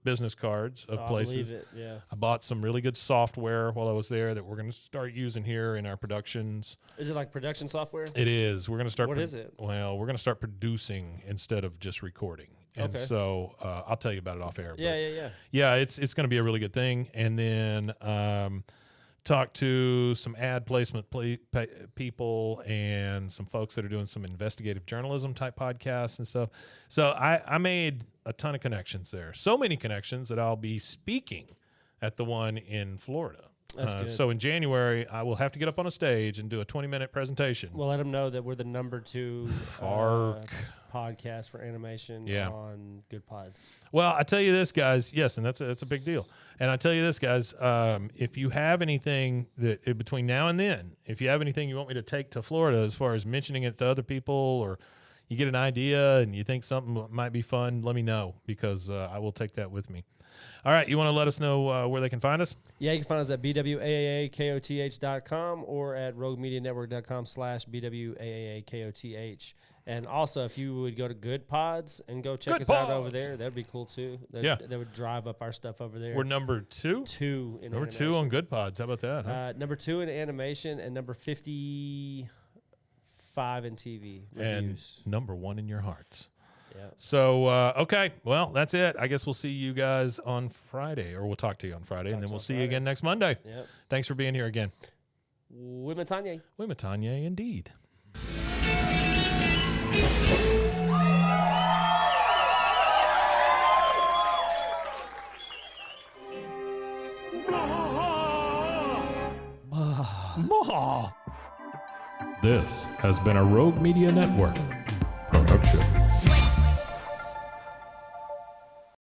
business cards of I places. believe it. Yeah. I bought some really good software while I was there that we're going to start using here in our productions. Is it like production software? It is. We're going to start. What is it? Well, we're going to start producing instead of just recording. And Okay. so I'll tell you about it off air. Yeah. Yeah, it's going to be a really good thing. And then talk to some ad placement people and some folks that are doing some investigative journalism type podcasts and stuff. So I made a ton of connections there. So many connections that I'll be speaking at the one in Florida. That's good. So in January, I will have to get up on a stage and do a 20-minute presentation. We'll let them know that we're the number 2 Arc. podcast for animation Yeah. on Good Pods. Well, I tell you this, guys. Yes, and that's a big deal. And I tell you this, guys. If you have anything that between now and then, if you have anything you want me to take to Florida as far as mentioning it to other people, or you get an idea and you think something might be fun, let me know, because I will take that with me. All right, you want to let us know where they can find us? Yeah, you can find us at bwaaakoth.com or at roguemedianetwork.com/bwaaakoth. And also, if you would go to Good Pods and go check Good us out over Pods. there, that'd be cool too. That would drive up our stuff over there. We're number 2. 2 in Number 2 animation. on Good Pods. How about that? Huh? Number 2 in animation and number 55 in TV And reviews. number 1 in your hearts. Yeah. So, okay. Well, that's it. I guess we'll see you guys on Friday, or we'll talk to you on Friday, and then we'll see you again next Monday. Yep. Thanks for being here again. Women Tanya. Women Tanya, indeed. This has been a Rogue Media Network production.